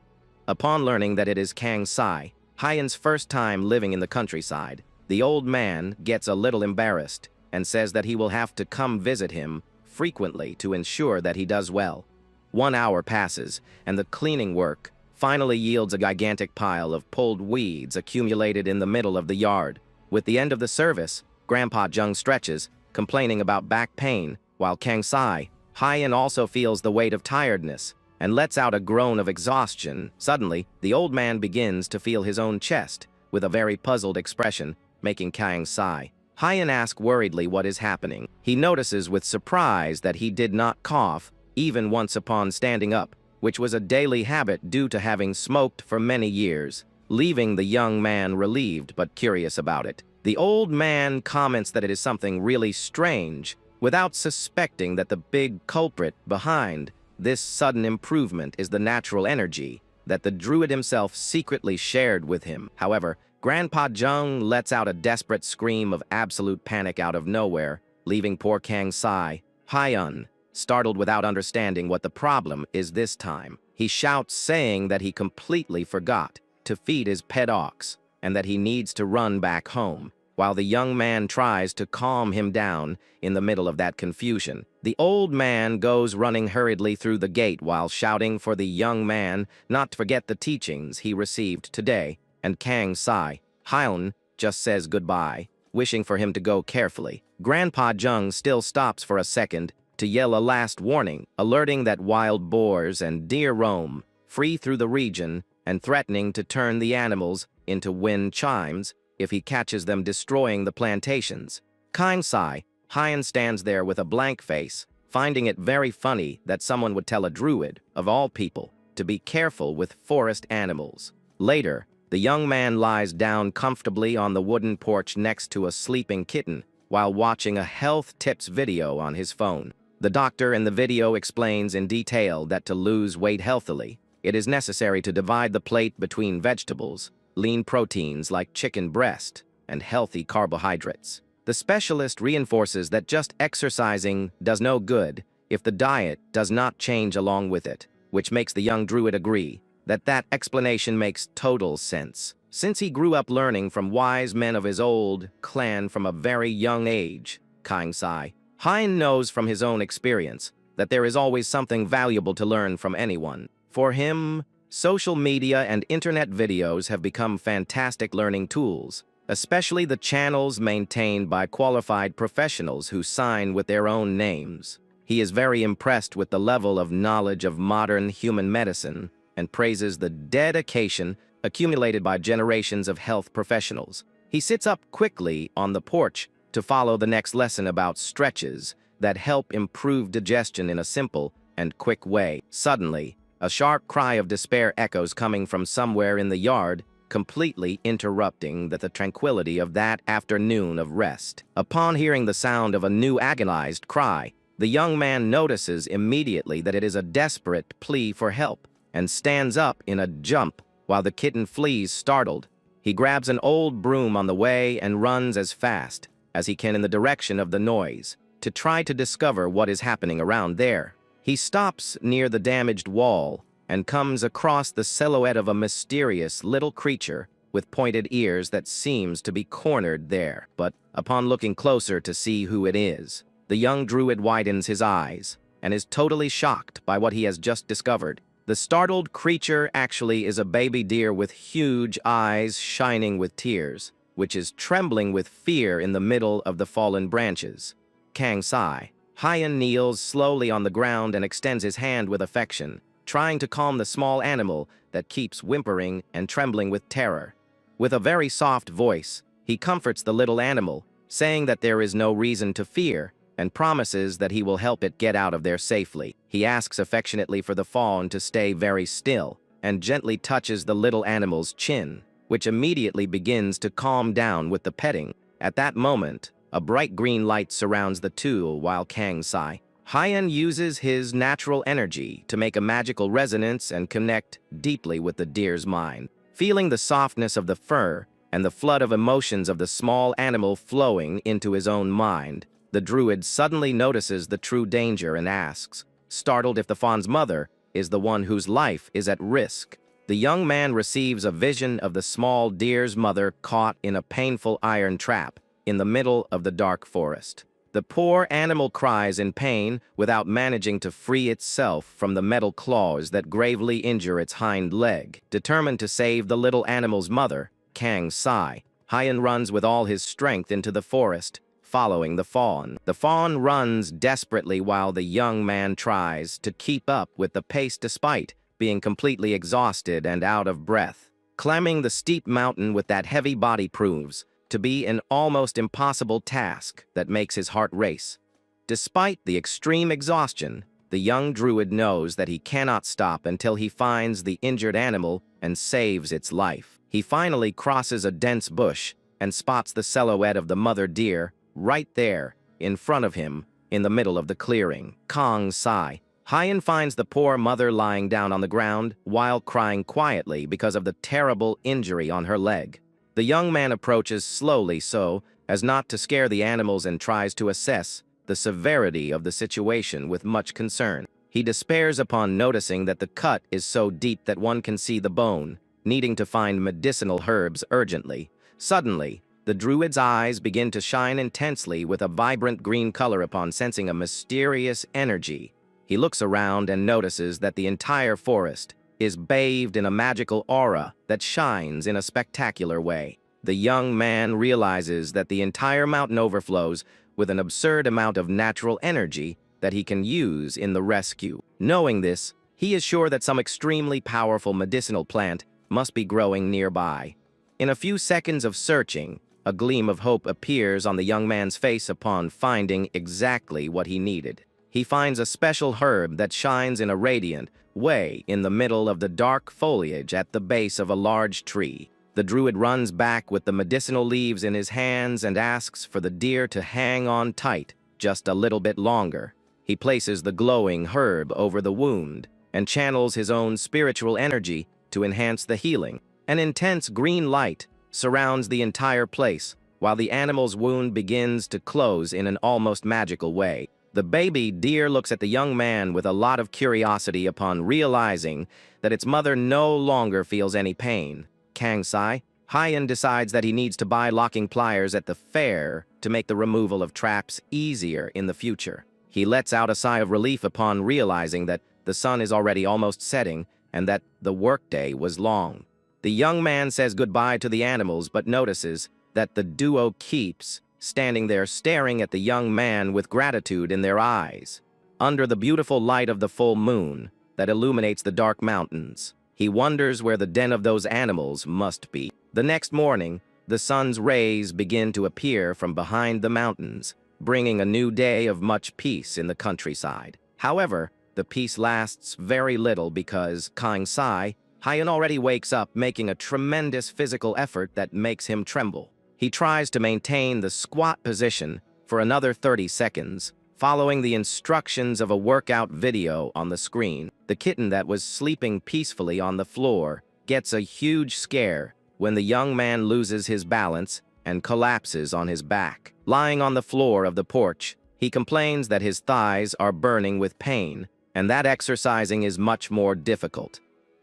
Upon learning that it is Kangsai, Hyan's first time living in the countryside, the old man gets a little embarrassed and says that he will have to come visit him frequently to ensure that he does well. 1 hour passes, and the cleaning work finally yields a gigantic pile of pulled weeds accumulated in the middle of the yard. With the end of the service, Grandpa Jung stretches, complaining about back pain, while Kangsai, Hyan also feels the weight of tiredness and lets out a groan of exhaustion. Suddenly, the old man begins to feel his own chest, with a very puzzled expression, making Kangsai, Hyan asks worriedly what is happening. He notices with surprise that he did not cough, even once upon standing up, which was a daily habit due to having smoked for many years, leaving the young man relieved but curious about it. The old man comments that it is something really strange, without suspecting that the big culprit behind this sudden improvement is the natural energy that the druid himself secretly shared with him. However, Grandpa Jung lets out a desperate scream of absolute panic out of nowhere, leaving poor Kangsai, Hyan, startled without understanding what the problem is this time. He shouts, saying that he completely forgot to feed his pet ox and that he needs to run back home. While the young man tries to calm him down in the middle of that confusion, the old man goes running hurriedly through the gate while shouting for the young man not to forget the teachings he received today, and Kangsai, Hyan, just says goodbye, wishing for him to go carefully. Grandpa Jung still stops for a second to yell a last warning, alerting that wild boars and deer roam free through the region and threatening to turn the animals into wind chimes if he catches them destroying the plantations. Kangsai, Hyan stands there with a blank face, finding it very funny that someone would tell a druid, of all people, to be careful with forest animals. Later, the young man lies down comfortably on the wooden porch next to a sleeping kitten while watching a health tips video on his phone. The doctor in the video explains in detail that to lose weight healthily, it is necessary to divide the plate between vegetables, lean proteins like chicken breast, and healthy carbohydrates. The specialist reinforces that just exercising does no good if the diet does not change along with it, which makes the young druid agree that explanation makes total sense. Since he grew up learning from wise men of his old clan from a very young age, Kangsai, Hyan knows from his own experience that there is always something valuable to learn from anyone. For him, social media and internet videos have become fantastic learning tools, especially the channels maintained by qualified professionals who sign with their own names. He is very impressed with the level of knowledge of modern human medicine and praises the dedication accumulated by generations of health professionals. He sits up quickly on the porch to follow the next lesson about stretches that help improve digestion in a simple and quick way. Suddenly, a sharp cry of despair echoes coming from somewhere in the yard, completely interrupting the tranquility of that afternoon of rest. Upon hearing the sound of a new agonized cry, the young man notices immediately that it is a desperate plea for help, and stands up in a jump while the kitten flees startled. He grabs an old broom on the way and runs as fast as he can in the direction of the noise to try to discover what is happening around there. He stops near the damaged wall and comes across the silhouette of a mysterious little creature with pointed ears that seems to be cornered there. But upon looking closer to see who it is, the young druid widens his eyes and is totally shocked by what he has just discovered. The startled creature actually is a baby deer with huge eyes shining with tears, which is trembling with fear in the middle of the fallen branches. Kangsai, Hyan kneels slowly on the ground and extends his hand with affection, trying to calm the small animal that keeps whimpering and trembling with terror. With a very soft voice, he comforts the little animal, saying that there is no reason to fear, and promises that he will help it get out of there safely. He asks affectionately for the fawn to stay very still, and gently touches the little animal's chin, which immediately begins to calm down with the petting. At that moment, a bright green light surrounds the two while Kangsai, Hyan uses his natural energy to make a magical resonance and connect deeply with the deer's mind. Feeling the softness of the fur and the flood of emotions of the small animal flowing into his own mind, the druid suddenly notices the true danger and asks, startled if the fawn's mother is the one whose life is at risk. The young man receives a vision of the small deer's mother caught in a painful iron trap in the middle of the dark forest. The poor animal cries in pain without managing to free itself from the metal claws that gravely injure its hind leg. Determined to save the little animal's mother, Kangsai, Hyan runs with all his strength into the forest, following the fawn. The fawn runs desperately while the young man tries to keep up with the pace despite being completely exhausted and out of breath. Climbing the steep mountain with that heavy body proves to be an almost impossible task that makes his heart race. Despite the extreme exhaustion, the young druid knows that he cannot stop until he finds the injured animal and saves its life. He finally crosses a dense bush and spots the silhouette of the mother deer right there, in front of him, in the middle of the clearing. Kangsai, Hyan finds the poor mother lying down on the ground while crying quietly because of the terrible injury on her leg. The young man approaches slowly so as not to scare the animals and tries to assess the severity of the situation with much concern. He despairs upon noticing that the cut is so deep that one can see the bone, needing to find medicinal herbs urgently. Suddenly, the druid's eyes begin to shine intensely with a vibrant green color upon sensing a mysterious energy. He looks around and notices that the entire forest is bathed in a magical aura that shines in a spectacular way. The young man realizes that the entire mountain overflows with an absurd amount of natural energy that he can use in the rescue. Knowing this, He is sure that some extremely powerful medicinal plant must be growing nearby. In a few seconds of searching, a gleam of hope appears on the young man's face upon finding exactly what he needed. He finds a special herb that shines in a radiant way in the middle of the dark foliage at the base of a large tree. The druid runs back with the medicinal leaves in his hands and asks for the deer to hang on tight just a little bit longer. He places the glowing herb over the wound and channels his own spiritual energy to enhance the healing. An intense green light surrounds the entire place, while the animal's wound begins to close in an almost magical way. The baby deer looks at the young man with a lot of curiosity upon realizing that its mother no longer feels any pain. Kangsai, Hyan decides that he needs to buy locking pliers at the fair to make the removal of traps easier in the future. He lets out a sigh of relief upon realizing that the sun is already almost setting and that the workday was long. The young man says goodbye to the animals but notices that the duo keeps standing there staring at the young man with gratitude in their eyes. Under the beautiful light of the full moon that illuminates the dark mountains, he wonders where the den of those animals must be. The next morning, the sun's rays begin to appear from behind the mountains, bringing a new day of much peace in the countryside. However, the peace lasts very little because Kangsai, Hyan already wakes up making a tremendous physical effort that makes him tremble. He tries to maintain the squat position for another 30 seconds, following the instructions of a workout video on the screen. The kitten that was sleeping peacefully on the floor gets a huge scare when the young man loses his balance and collapses on his back. Lying on the floor of the porch, he complains that his thighs are burning with pain and that exercising is much more difficult.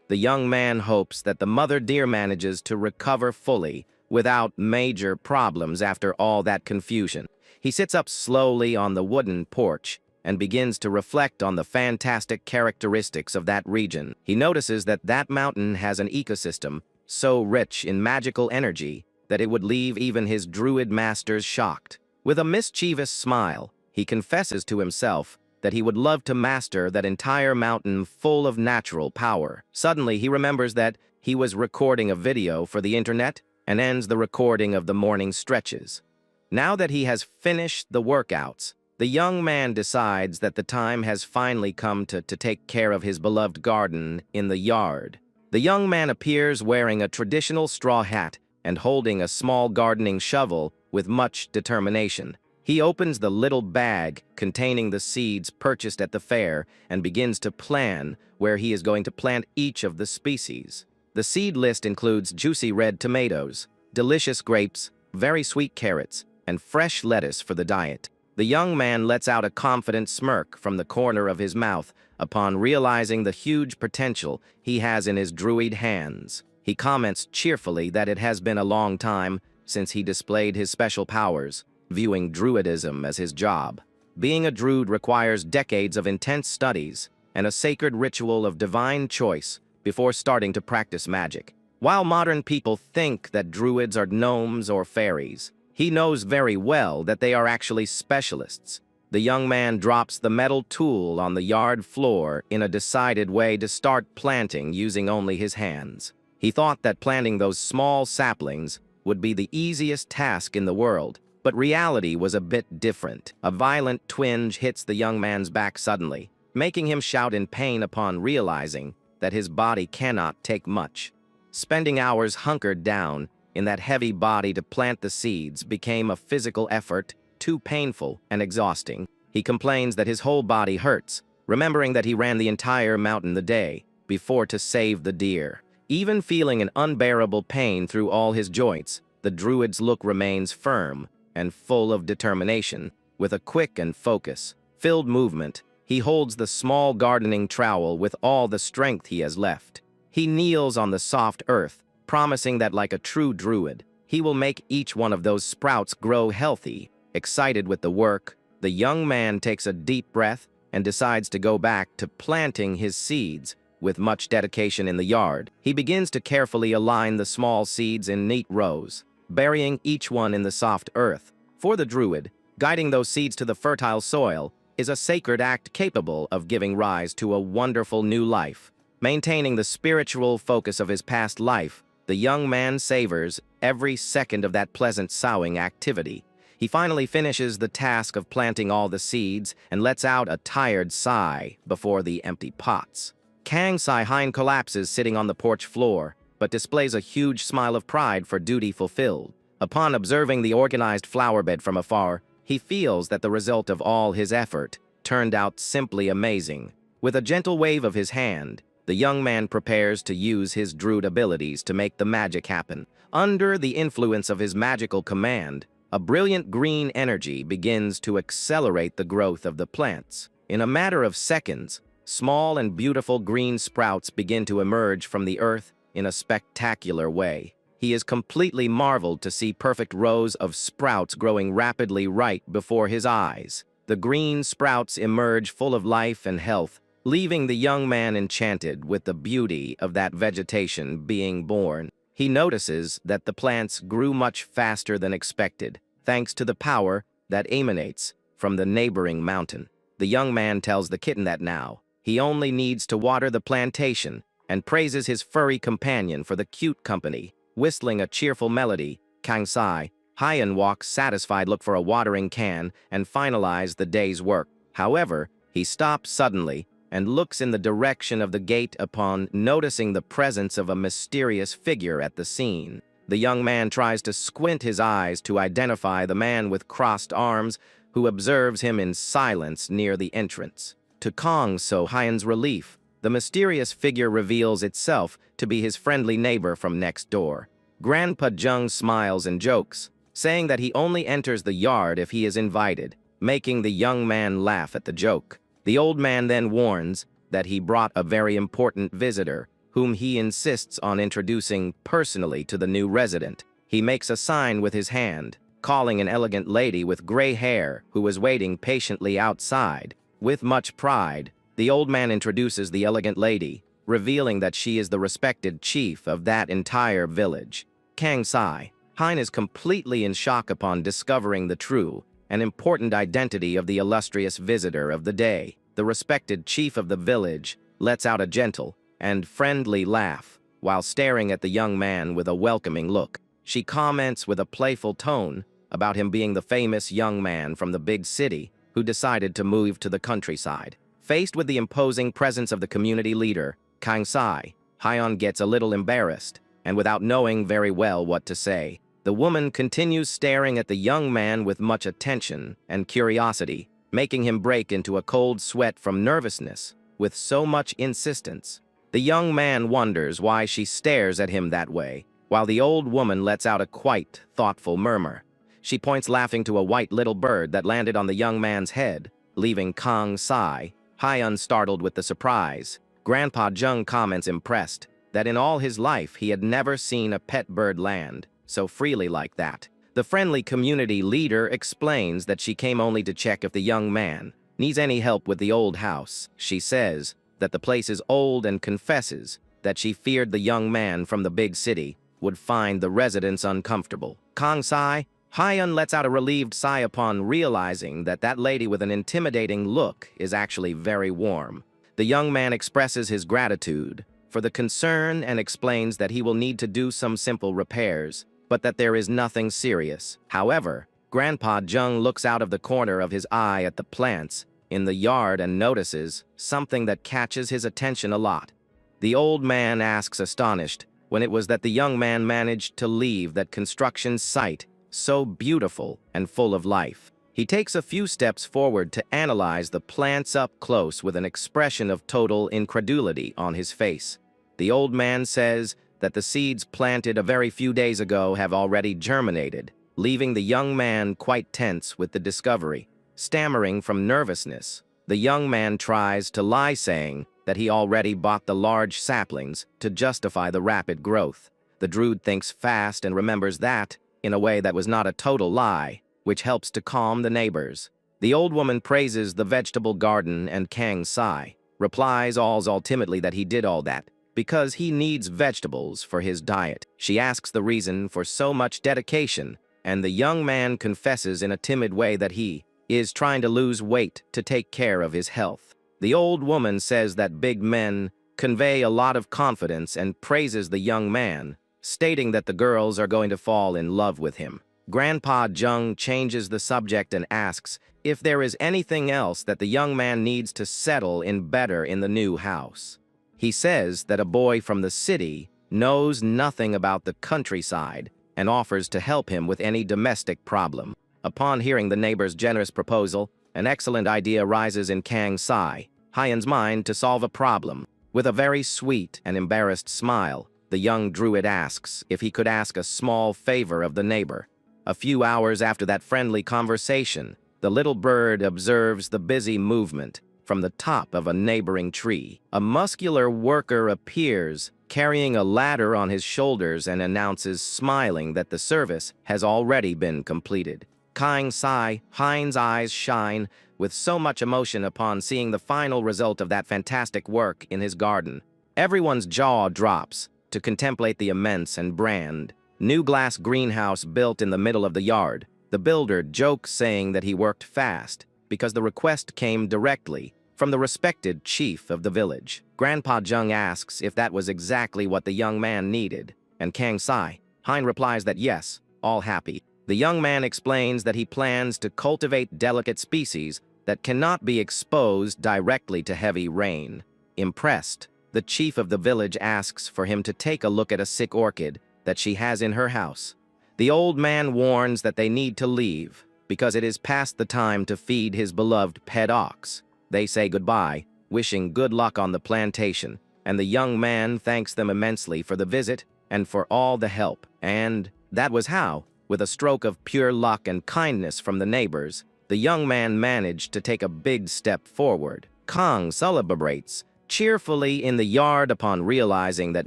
The young man hopes that the mother deer manages to recover fully without major problems after all that confusion. He sits up slowly on the wooden porch and begins to reflect on the fantastic characteristics of that region. He notices that that mountain has an ecosystem so rich in magical energy that it would leave even his druid masters shocked. With a mischievous smile, he confesses to himself that he would love to master that entire mountain full of natural power. Suddenly, he remembers that he was recording a video for the internet and ends the recording of the morning stretches. Now that he has finished the workouts, the young man decides that the time has finally come to take care of his beloved garden in the yard. The young man appears wearing a traditional straw hat and holding a small gardening shovel with much determination. He opens the little bag containing the seeds purchased at the fair and begins to plan where he is going to plant each of the species. The seed list includes juicy red tomatoes, delicious grapes, very sweet carrots, and fresh lettuce for the diet. The young man lets out a confident smirk from the corner of his mouth upon realizing the huge potential he has in his druid hands. He comments cheerfully that it has been a long time since he displayed his special powers, viewing druidism as his job. Being a druid requires decades of intense studies and a sacred ritual of divine choice before starting to practice magic. While modern people think that druids are gnomes or fairies, he knows very well that they are actually specialists. The young man drops the metal tool on the yard floor in a decided way to start planting using only his hands. He thought that planting those small saplings would be the easiest task in the world, but reality was a bit different. A violent twinge hits the young man's back suddenly, making him shout in pain upon realizing that his body cannot take much. Spending hours hunkered down in that heavy body to plant the seeds became a physical effort too painful and exhausting. He complains that his whole body hurts, remembering that he ran the entire mountain the day before to save the deer. Even feeling an unbearable pain through all his joints, the druid's look remains firm and full of determination. With a quick and focus-filled movement, he holds the small gardening trowel with all the strength he has left. He kneels on the soft earth, promising that like a true druid, he will make each one of those sprouts grow healthy. Excited with the work, the young man takes a deep breath and decides to go back to planting his seeds. With much dedication in the yard, he begins to carefully align the small seeds in neat rows, burying each one in the soft earth. For the druid, guiding those seeds to the fertile soil is a sacred act capable of giving rise to a wonderful new life. Maintaining the spiritual focus of his past life, the young man savors every second of that pleasant sowing activity. He finally finishes the task of planting all the seeds and lets out a tired sigh before the empty pots. Kang Sai-hein collapses sitting on the porch floor, but displays a huge smile of pride for duty fulfilled. Upon observing the organized flower bed from afar, he feels that the result of all his effort turned out simply amazing. With a gentle wave of his hand, the young man prepares to use his Druid abilities to make the magic happen. Under the influence of his magical command, a brilliant green energy begins to accelerate the growth of the plants. In a matter of seconds, small and beautiful green sprouts begin to emerge from the earth in a spectacular way. He is completely marveled to see perfect rows of sprouts growing rapidly right before his eyes. The green sprouts emerge full of life and health, leaving the young man enchanted with the beauty of that vegetation being born. He notices that the plants grew much faster than expected, thanks to the power that emanates from the neighboring mountain. The young man tells the kitten that now he only needs to water the plantation and praises his furry companion for the cute company. Whistling a cheerful melody, Kang Sai-hein walks satisfied look for a watering can and finalize the day's work. However, he stops suddenly and looks in the direction of the gate upon noticing the presence of a mysterious figure at the scene. The young man tries to squint his eyes to identify the man with crossed arms who observes him in silence near the entrance. To Kang So-hyen's relief, the mysterious figure reveals itself to be his friendly neighbor from next door. Grandpa Jung smiles and jokes, saying that he only enters the yard if he is invited, making the young man laugh at the joke. The old man then warns that he brought a very important visitor, whom he insists on introducing personally to the new resident. He makes a sign with his hand, calling an elegant lady with gray hair who is waiting patiently outside. With much pride, the old man introduces the elegant lady, revealing that she is the respected chief of that entire village. Kang Sai-hein is completely in shock upon discovering the true and important identity of the illustrious visitor of the day. The respected chief of the village lets out a gentle and friendly laugh while staring at the young man with a welcoming look. She comments with a playful tone about him being the famous young man from the big city who decided to move to the countryside. Faced with the imposing presence of the community leader, Kang Sai-hein gets a little embarrassed, and without knowing very well what to say, the woman continues staring at the young man with much attention and curiosity, making him break into a cold sweat from nervousness with so much insistence. The young man wonders why she stares at him that way, while the old woman lets out a quite thoughtful murmur. She points laughing to a white little bird that landed on the young man's head, leaving Kang Sai-hein startled with the surprise. Grandpa Jung comments impressed that in all his life he had never seen a pet bird land so freely like that. The friendly community leader explains that she came only to check if the young man needs any help with the old house. She says that the place is old and confesses that she feared the young man from the big city would find the residents uncomfortable. Kang Sai-hein lets out a relieved sigh upon realizing that that lady with an intimidating look is actually very warm. The young man expresses his gratitude for the concern and explains that he will need to do some simple repairs, but that there is nothing serious. However, Grandpa Jung looks out of the corner of his eye at the plants in the yard and notices something that catches his attention a lot. The old man asks astonished when it was that the young man managed to leave that construction site so beautiful and full of life. He takes a few steps forward to analyze the plants up close with an expression of total incredulity on his face. The old man says that the seeds planted a very few days ago have already germinated, leaving the young man quite tense with the discovery. Stammering from nervousness, the young man tries to lie, saying that he already bought the large saplings to justify the rapid growth. The Druid thinks fast and remembers that, in a way that was not a total lie, which helps to calm the neighbors. The old woman praises the vegetable garden and Kang Sai replies ultimately that he did all that because he needs vegetables for his diet. She asks the reason for so much dedication, and the young man confesses in a timid way that he is trying to lose weight to take care of his health. The old woman says that big men convey a lot of confidence and praises the young man, stating that the girls are going to fall in love with him. Grandpa Jung changes the subject and asks if there is anything else that the young man needs to settle in better in the new house. He says that a boy from the city knows nothing about the countryside and offers to help him with any domestic problem. Upon hearing the neighbor's generous proposal, an excellent idea rises in Kang Sai, Hyen's mind to solve a problem. With a very sweet and embarrassed smile, the young druid asks if he could ask a small favor of the neighbor. A few hours after that friendly conversation, the little bird observes the busy movement from the top of a neighboring tree. A muscular worker appears, carrying a ladder on his shoulders, and announces, smiling, that the service has already been completed. Kang Sai, Hyen's eyes shine with so much emotion upon seeing the final result of that fantastic work in his garden. Everyone's jaw drops to contemplate the immense and brand new glass greenhouse built in the middle of the yard. The builder jokes, saying that he worked fast because the request came directly from the respected chief of the village. Grandpa Jung asks if that was exactly what the young man needed, and Kang Sai, Hyen replies that yes, all happy. The young man explains that he plans to cultivate delicate species that cannot be exposed directly to heavy rain. Impressed, the chief of the village asks for him to take a look at a sick orchid that she has in her house. The old man warns that they need to leave because it is past the time to feed his beloved pet ox. They say goodbye, wishing good luck on the plantation, and the young man thanks them immensely for the visit and for all the help. And that was how, with a stroke of pure luck and kindness from the neighbors, the young man managed to take a big step forward. Kang celebrates cheerfully in the yard upon realizing that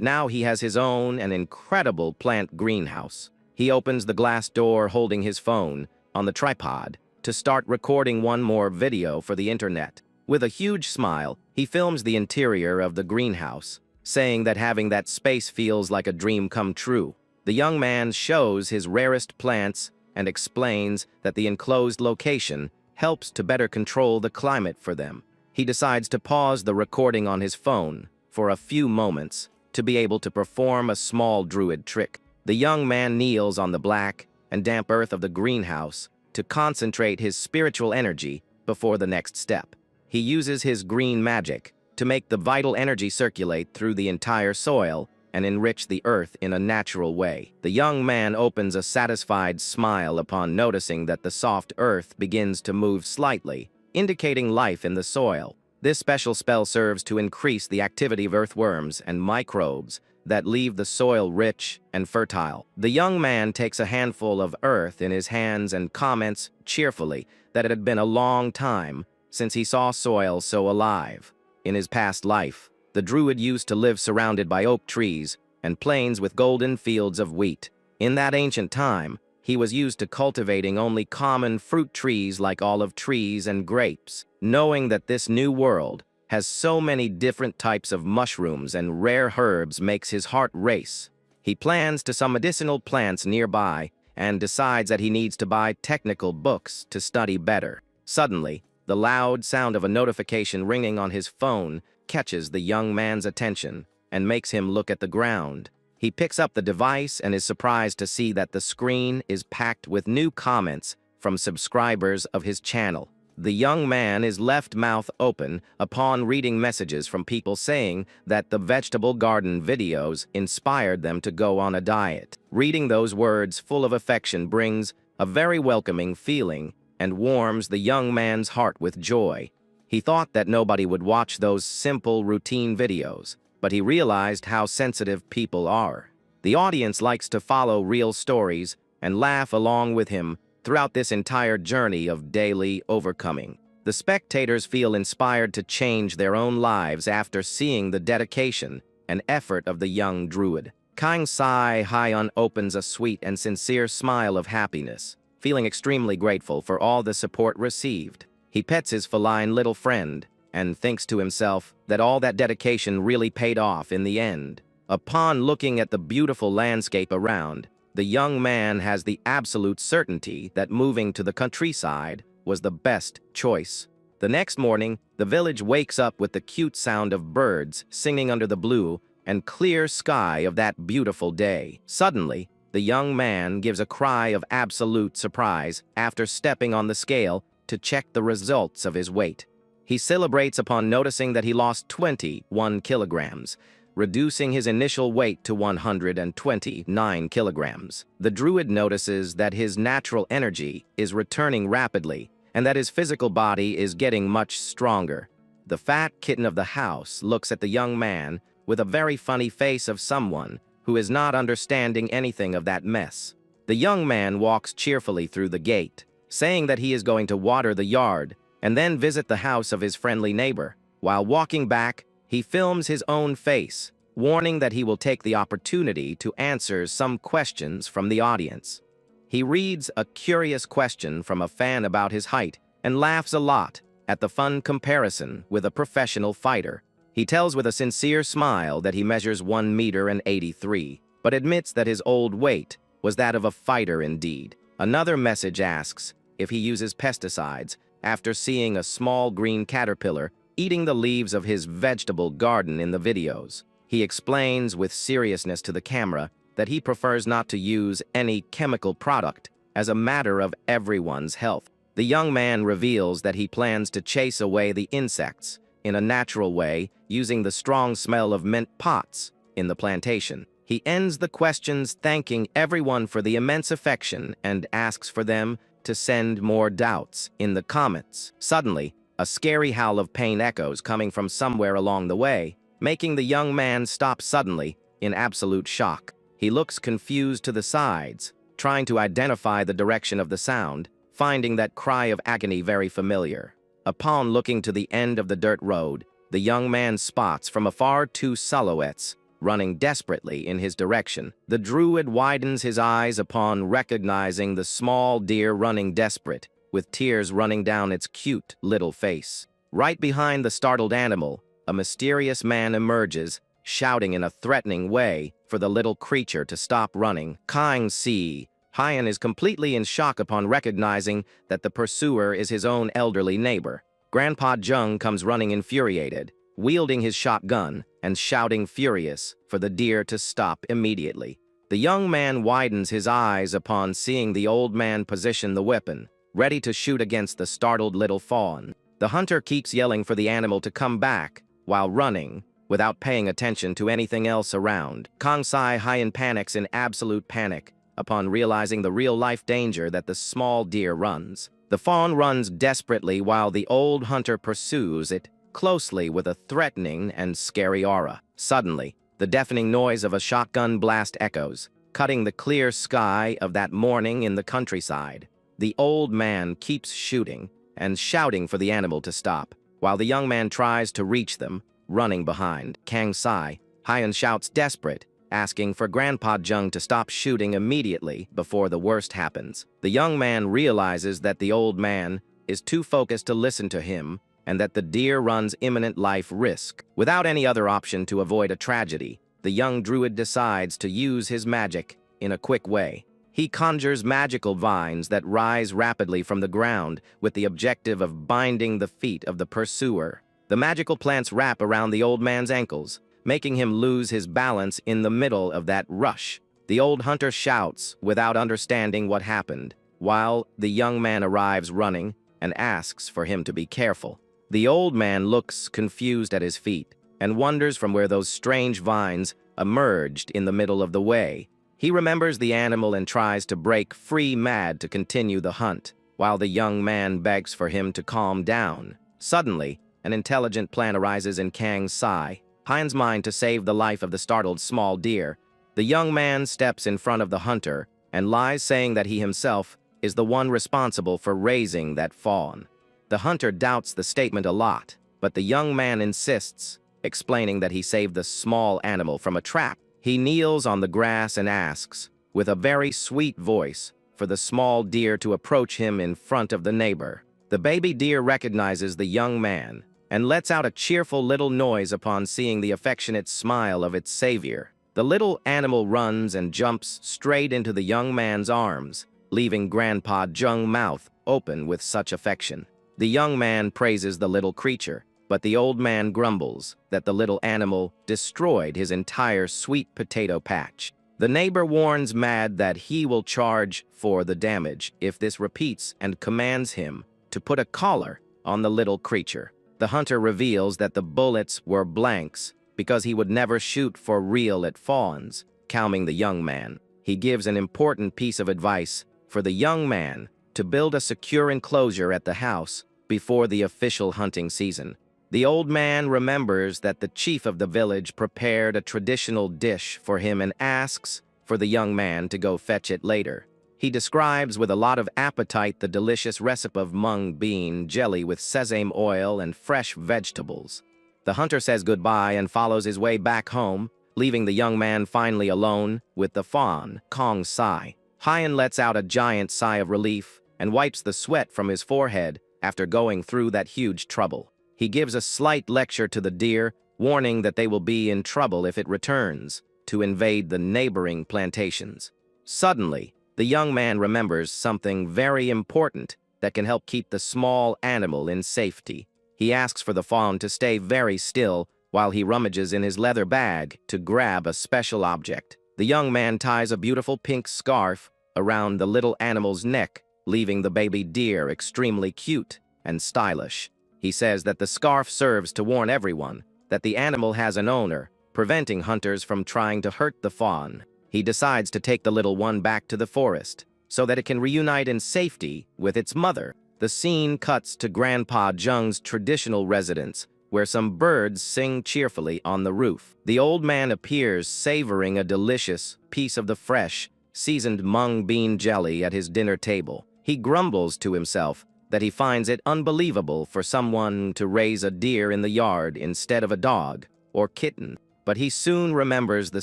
now he has his own and incredible plant greenhouse. He opens the glass door holding his phone on the tripod to start recording one more video for the internet. With a huge smile, he films the interior of the greenhouse, saying that having that space feels like a dream come true. The young man shows his rarest plants and explains that the enclosed location helps to better control the climate for them. He decides to pause the recording on his phone for a few moments to be able to perform a small druid trick. The young man kneels on the black and damp earth of the greenhouse to concentrate his spiritual energy before the next step. He uses his green magic to make the vital energy circulate through the entire soil and enrich the earth in a natural way. The young man opens a satisfied smile upon noticing that the soft earth begins to move slightly, indicating life in the soil. This special spell serves to increase the activity of earthworms and microbes that leave the soil rich and fertile. The young man takes a handful of earth in his hands and comments cheerfully that it had been a long time since he saw soil so alive. In his past life, the druid used to live surrounded by oak trees and plains with golden fields of wheat. In that ancient time, he was used to cultivating only common fruit trees like olive trees and grapes. Knowing that this new world has so many different types of mushrooms and rare herbs makes his heart race. He plans to some medicinal plants nearby and decides that he needs to buy technical books to study better. Suddenly, the loud sound of a notification ringing on his phone catches the young man's attention and makes him look at the ground. He picks up the device and is surprised to see that the screen is packed with new comments from subscribers of his channel. The young man is left mouth open upon reading messages from people saying that the vegetable garden videos inspired them to go on a diet. Reading those words full of affection brings a very welcoming feeling and warms the young man's heart with joy. He thought that nobody would watch those simple routine videos, but he realized how sensitive people are. The audience likes to follow real stories and laugh along with him throughout this entire journey of daily overcoming. The spectators feel inspired to change their own lives after seeing the dedication and effort of the young druid. Kang Sai Hyen opens a sweet and sincere smile of happiness, feeling extremely grateful for all the support received. He pets his feline little friend and thinks to himself that all that dedication really paid off in the end. Upon looking at the beautiful landscape around, the young man has the absolute certainty that moving to the countryside was the best choice. The next morning, the village wakes up with the cute sound of birds singing under the blue and clear sky of that beautiful day. Suddenly, the young man gives a cry of absolute surprise after stepping on the scale to check the results of his weight. He celebrates upon noticing that he lost 21 kilograms, reducing his initial weight to 129 kilograms. The Druid notices that his natural energy is returning rapidly and that his physical body is getting much stronger. The fat kitten of the house looks at the young man with a very funny face of someone who is not understanding anything of that mess. The young man walks cheerfully through the gate, saying that he is going to water the yard and then visit the house of his friendly neighbor. While walking back, he films his own face, warning that he will take the opportunity to answer some questions from the audience. He reads a curious question from a fan about his height and laughs a lot at the fun comparison with a professional fighter. He tells with a sincere smile that he measures 1 meter and 83, but admits that his old weight was that of a fighter indeed. Another message asks if he uses pesticides after seeing a small green caterpillar eating the leaves of his vegetable garden in the videos. He explains with seriousness to the camera that he prefers not to use any chemical product as a matter of everyone's health. The young man reveals that he plans to chase away the insects in a natural way using the strong smell of mint pots in the plantation. He ends the questions thanking everyone for the immense affection and asks for them to send more doubts in the comments. Suddenly, a scary howl of pain echoes coming from somewhere along the way, making the young man stop suddenly in absolute shock. He looks confused to the sides, trying to identify the direction of the sound, finding that cry of agony very familiar. Upon looking to the end of the dirt road, the young man spots from afar 2 silhouettes running desperately in his direction. The Druid widens his eyes upon recognizing the small deer running desperate, with tears running down its cute little face. Right behind the startled animal, a mysterious man emerges, shouting in a threatening way for the little creature to stop running. Kang Si Hyan is completely in shock upon recognizing that the pursuer is his own elderly neighbor. Grandpa Jung comes running infuriated, wielding his shotgun and shouting furious for the deer to stop immediately. The young man widens his eyes upon seeing the old man position the weapon, ready to shoot against the startled little fawn. The hunter keeps yelling for the animal to come back while running, without paying attention to anything else around. Kang Sai Hyan panics in absolute panic upon realizing the real-life danger that the small deer runs. The fawn runs desperately while the old hunter pursues it closely with a threatening and scary aura. Suddenly, the deafening noise of a shotgun blast echoes, cutting the clear sky of that morning in the countryside. The old man keeps shooting and shouting for the animal to stop, while the young man tries to reach them, running behind. Kang Sai Hyan shouts desperate, asking for Grandpa Jung to stop shooting immediately before the worst happens. The young man realizes that the old man is too focused to listen to him and that the deer runs imminent life risk. Without any other option to avoid a tragedy, the young druid decides to use his magic in a quick way. He conjures magical vines that rise rapidly from the ground with the objective of binding the feet of the pursuer. The magical plants wrap around the old man's ankles, making him lose his balance in the middle of that rush. The old hunter shouts without understanding what happened, while the young man arrives running and asks for him to be careful. The old man looks confused at his feet and wonders from where those strange vines emerged in the middle of the way. He remembers the animal and tries to break free mad to continue the hunt, while the young man begs for him to calm down. Suddenly, an intelligent plan arises in Kang Sai Hyan's mind to save the life of the startled small deer. The young man steps in front of the hunter and lies, saying that he himself is the one responsible for raising that fawn. The hunter doubts the statement a lot, but the young man insists, explaining that he saved the small animal from a trap. He kneels on the grass and asks, with a very sweet voice, for the small deer to approach him in front of the neighbor. The baby deer recognizes the young man and lets out a cheerful little noise upon seeing the affectionate smile of its savior. The little animal runs and jumps straight into the young man's arms, leaving Grandpa Jung's mouth open with such affection. The young man praises the little creature, but the old man grumbles that the little animal destroyed his entire sweet potato patch. The neighbor warns Mad that he will charge for the damage if this repeats and commands him to put a collar on the little creature. The hunter reveals that the bullets were blanks because he would never shoot for real at fawns, calming the young man. He gives an important piece of advice for the young man to build a secure enclosure at the house before the official hunting season. The old man remembers that the chief of the village prepared a traditional dish for him and asks for the young man to go fetch it later. He describes with a lot of appetite the delicious recipe of mung bean jelly with sesame oil and fresh vegetables. The hunter says goodbye and follows his way back home, leaving the young man finally alone with the fawn, Kong Sai. Hyan lets out a giant sigh of relief and wipes the sweat from his forehead after going through that huge trouble. He gives a slight lecture to the deer, warning that they will be in trouble if it returns to invade the neighboring plantations. Suddenly, the young man remembers something very important that can help keep the small animal in safety. He asks for the fawn to stay very still while he rummages in his leather bag to grab a special object. The young man ties a beautiful pink scarf around the little animal's neck, leaving the baby deer extremely cute and stylish. He says that the scarf serves to warn everyone that the animal has an owner, preventing hunters from trying to hurt the fawn. He decides to take the little one back to the forest so that it can reunite in safety with its mother. The scene cuts to Grandpa Jung's traditional residence, where some birds sing cheerfully on the roof. The old man appears savoring a delicious piece of the fresh, seasoned mung bean jelly at his dinner table. He grumbles to himself that he finds it unbelievable for someone to raise a deer in the yard instead of a dog or kitten. But he soon remembers the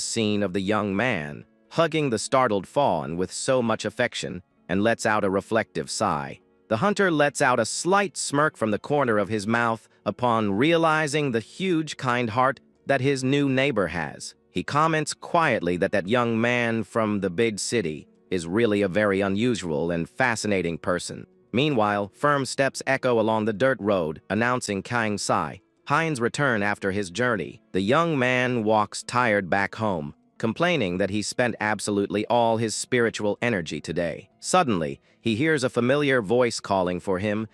scene of the young man hugging the startled fawn with so much affection and lets out a reflective sigh. The hunter lets out a slight smirk from the corner of his mouth upon realizing the huge kind heart that his new neighbor has. He comments quietly that that young man from the big city is really a very unusual and fascinating person. Meanwhile, firm steps echo along the dirt road, announcing Kang Sai, Hyan's return after his journey. The young man walks tired back home, complaining that he spent absolutely all his spiritual energy today. Suddenly, he hears a familiar voice calling for him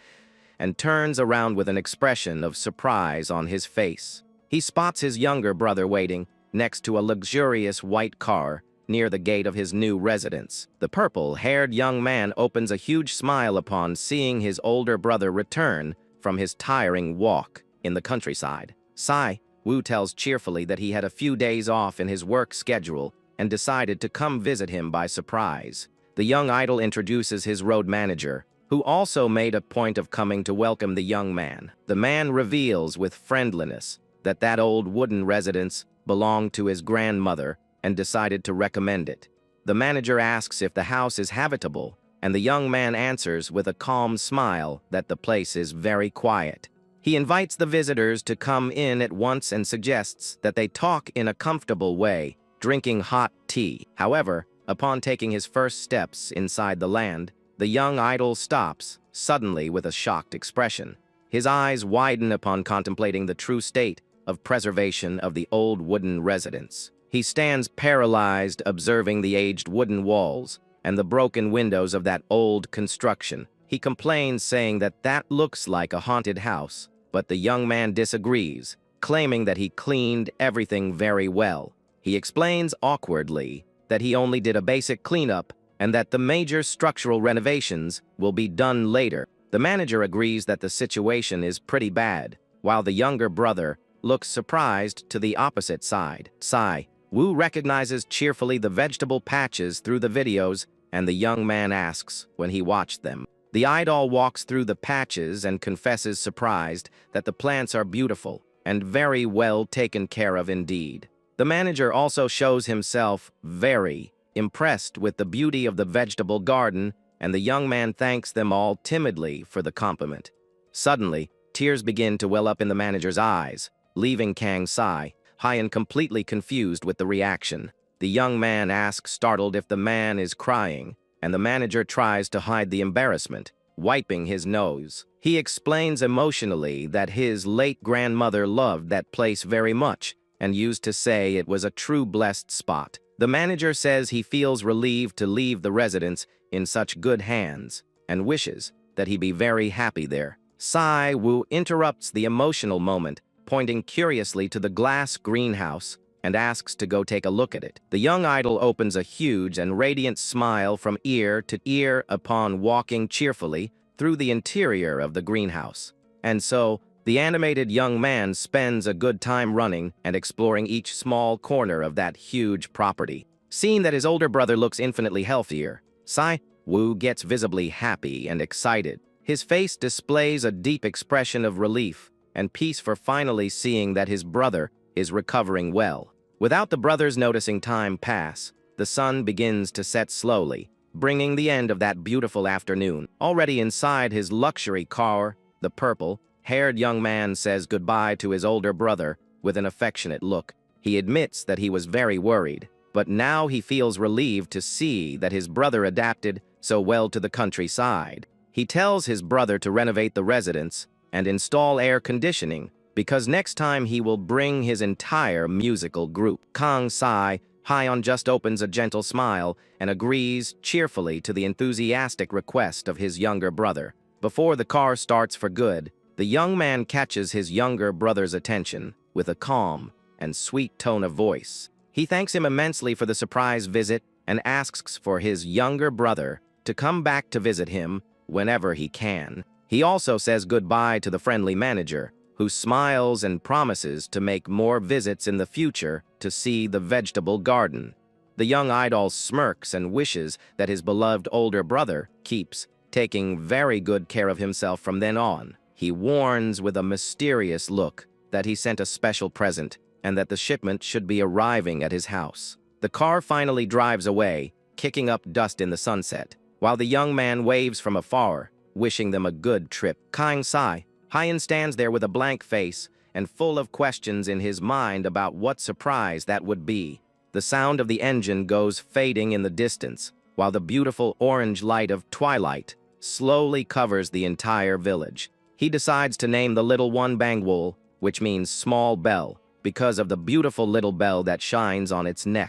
and turns around with an expression of surprise on his face. He spots his younger brother waiting next to a luxurious white car near the gate of his new residence. The purple-haired young man opens a huge smile upon seeing his older brother return from his tiring walk in the countryside. Sai Wu tells cheerfully that he had a few days off in his work schedule and decided to come visit him by surprise. The young idol introduces his road manager, who also made a point of coming to welcome the young man. The man reveals with friendliness that that old wooden residence belonged to his grandmother and decided to recommend it. The manager asks if the house is habitable, and the young man answers with a calm smile that the place is very quiet. He invites the visitors to come in at once and suggests that they talk in a comfortable way, drinking hot tea. However, upon taking his first steps inside the land, the young idol stops, suddenly with a shocked expression. His eyes widen upon contemplating the true state of preservation of the old wooden residence. He stands paralyzed, observing the aged wooden walls and the broken windows of that old construction. He complains, saying that that looks like a haunted house, but the young man disagrees, claiming that he cleaned everything very well. He explains awkwardly that he only did a basic cleanup and that the major structural renovations will be done later. The manager agrees that the situation is pretty bad, while the younger brother looks surprised to the opposite side. Sai Wu recognizes cheerfully the vegetable patches through the videos, and the young man asks when he watched them. The idol walks through the patches and confesses surprised that the plants are beautiful and very well taken care of indeed. The manager also shows himself very impressed with the beauty of the vegetable garden, and the young man thanks them all timidly for the compliment. Suddenly, tears begin to well up in the manager's eyes, leaving Kang Sai Hyan completely confused with the reaction. The young man asks, startled, if the man is crying, and the manager tries to hide the embarrassment. wiping his nose. He explains emotionally that his late grandmother loved that place very much and used to say it was a true blessed spot. The manager says he feels relieved to leave the residence in such good hands and wishes that he be very happy there. Sai Wu interrupts the emotional moment, pointing curiously to the glass greenhouse and asks to go take a look at it. The young idol opens a huge and radiant smile from ear to ear upon walking cheerfully through the interior of the greenhouse. And so, the animated young man spends a good time running and exploring each small corner of that huge property. Seeing that his older brother looks infinitely healthier, Sai Wu gets visibly happy and excited. His face displays a deep expression of relief and peace for finally seeing that his brother is recovering well. Without the brothers noticing time pass, the sun begins to set slowly, bringing the end of that beautiful afternoon. Already inside his luxury car, the purple-haired young man says goodbye to his older brother with an affectionate look. He admits that he was very worried, but now he feels relieved to see that his brother adapted so well to the countryside. He tells his brother to renovate the residence and install air conditioning because next time he will bring his entire musical group. Kang Sai Hyon just opens a gentle smile and agrees cheerfully to the enthusiastic request of his younger brother. Before the car starts for good, the young man catches his younger brother's attention with a calm and sweet tone of voice. He thanks him immensely for the surprise visit and asks for his younger brother to come back to visit him whenever he can. He also says goodbye to the friendly manager, who smiles and promises to make more visits in the future to see the vegetable garden. The young idol smirks and wishes that his beloved older brother keeps taking very good care of himself from then on. He warns with a mysterious look that he sent a special present and that the shipment should be arriving at his house. The car finally drives away, kicking up dust in the sunset, while the young man waves from afar, wishing them a good trip. Kang Sai Hyon stands there with a blank face and full of questions in his mind about what surprise that would be. The sound of the engine goes fading in the distance, while the beautiful orange light of twilight slowly covers the entire village. He decides to name the little one Bangwol, which means small bell, because of the beautiful little bell that shines on its neck.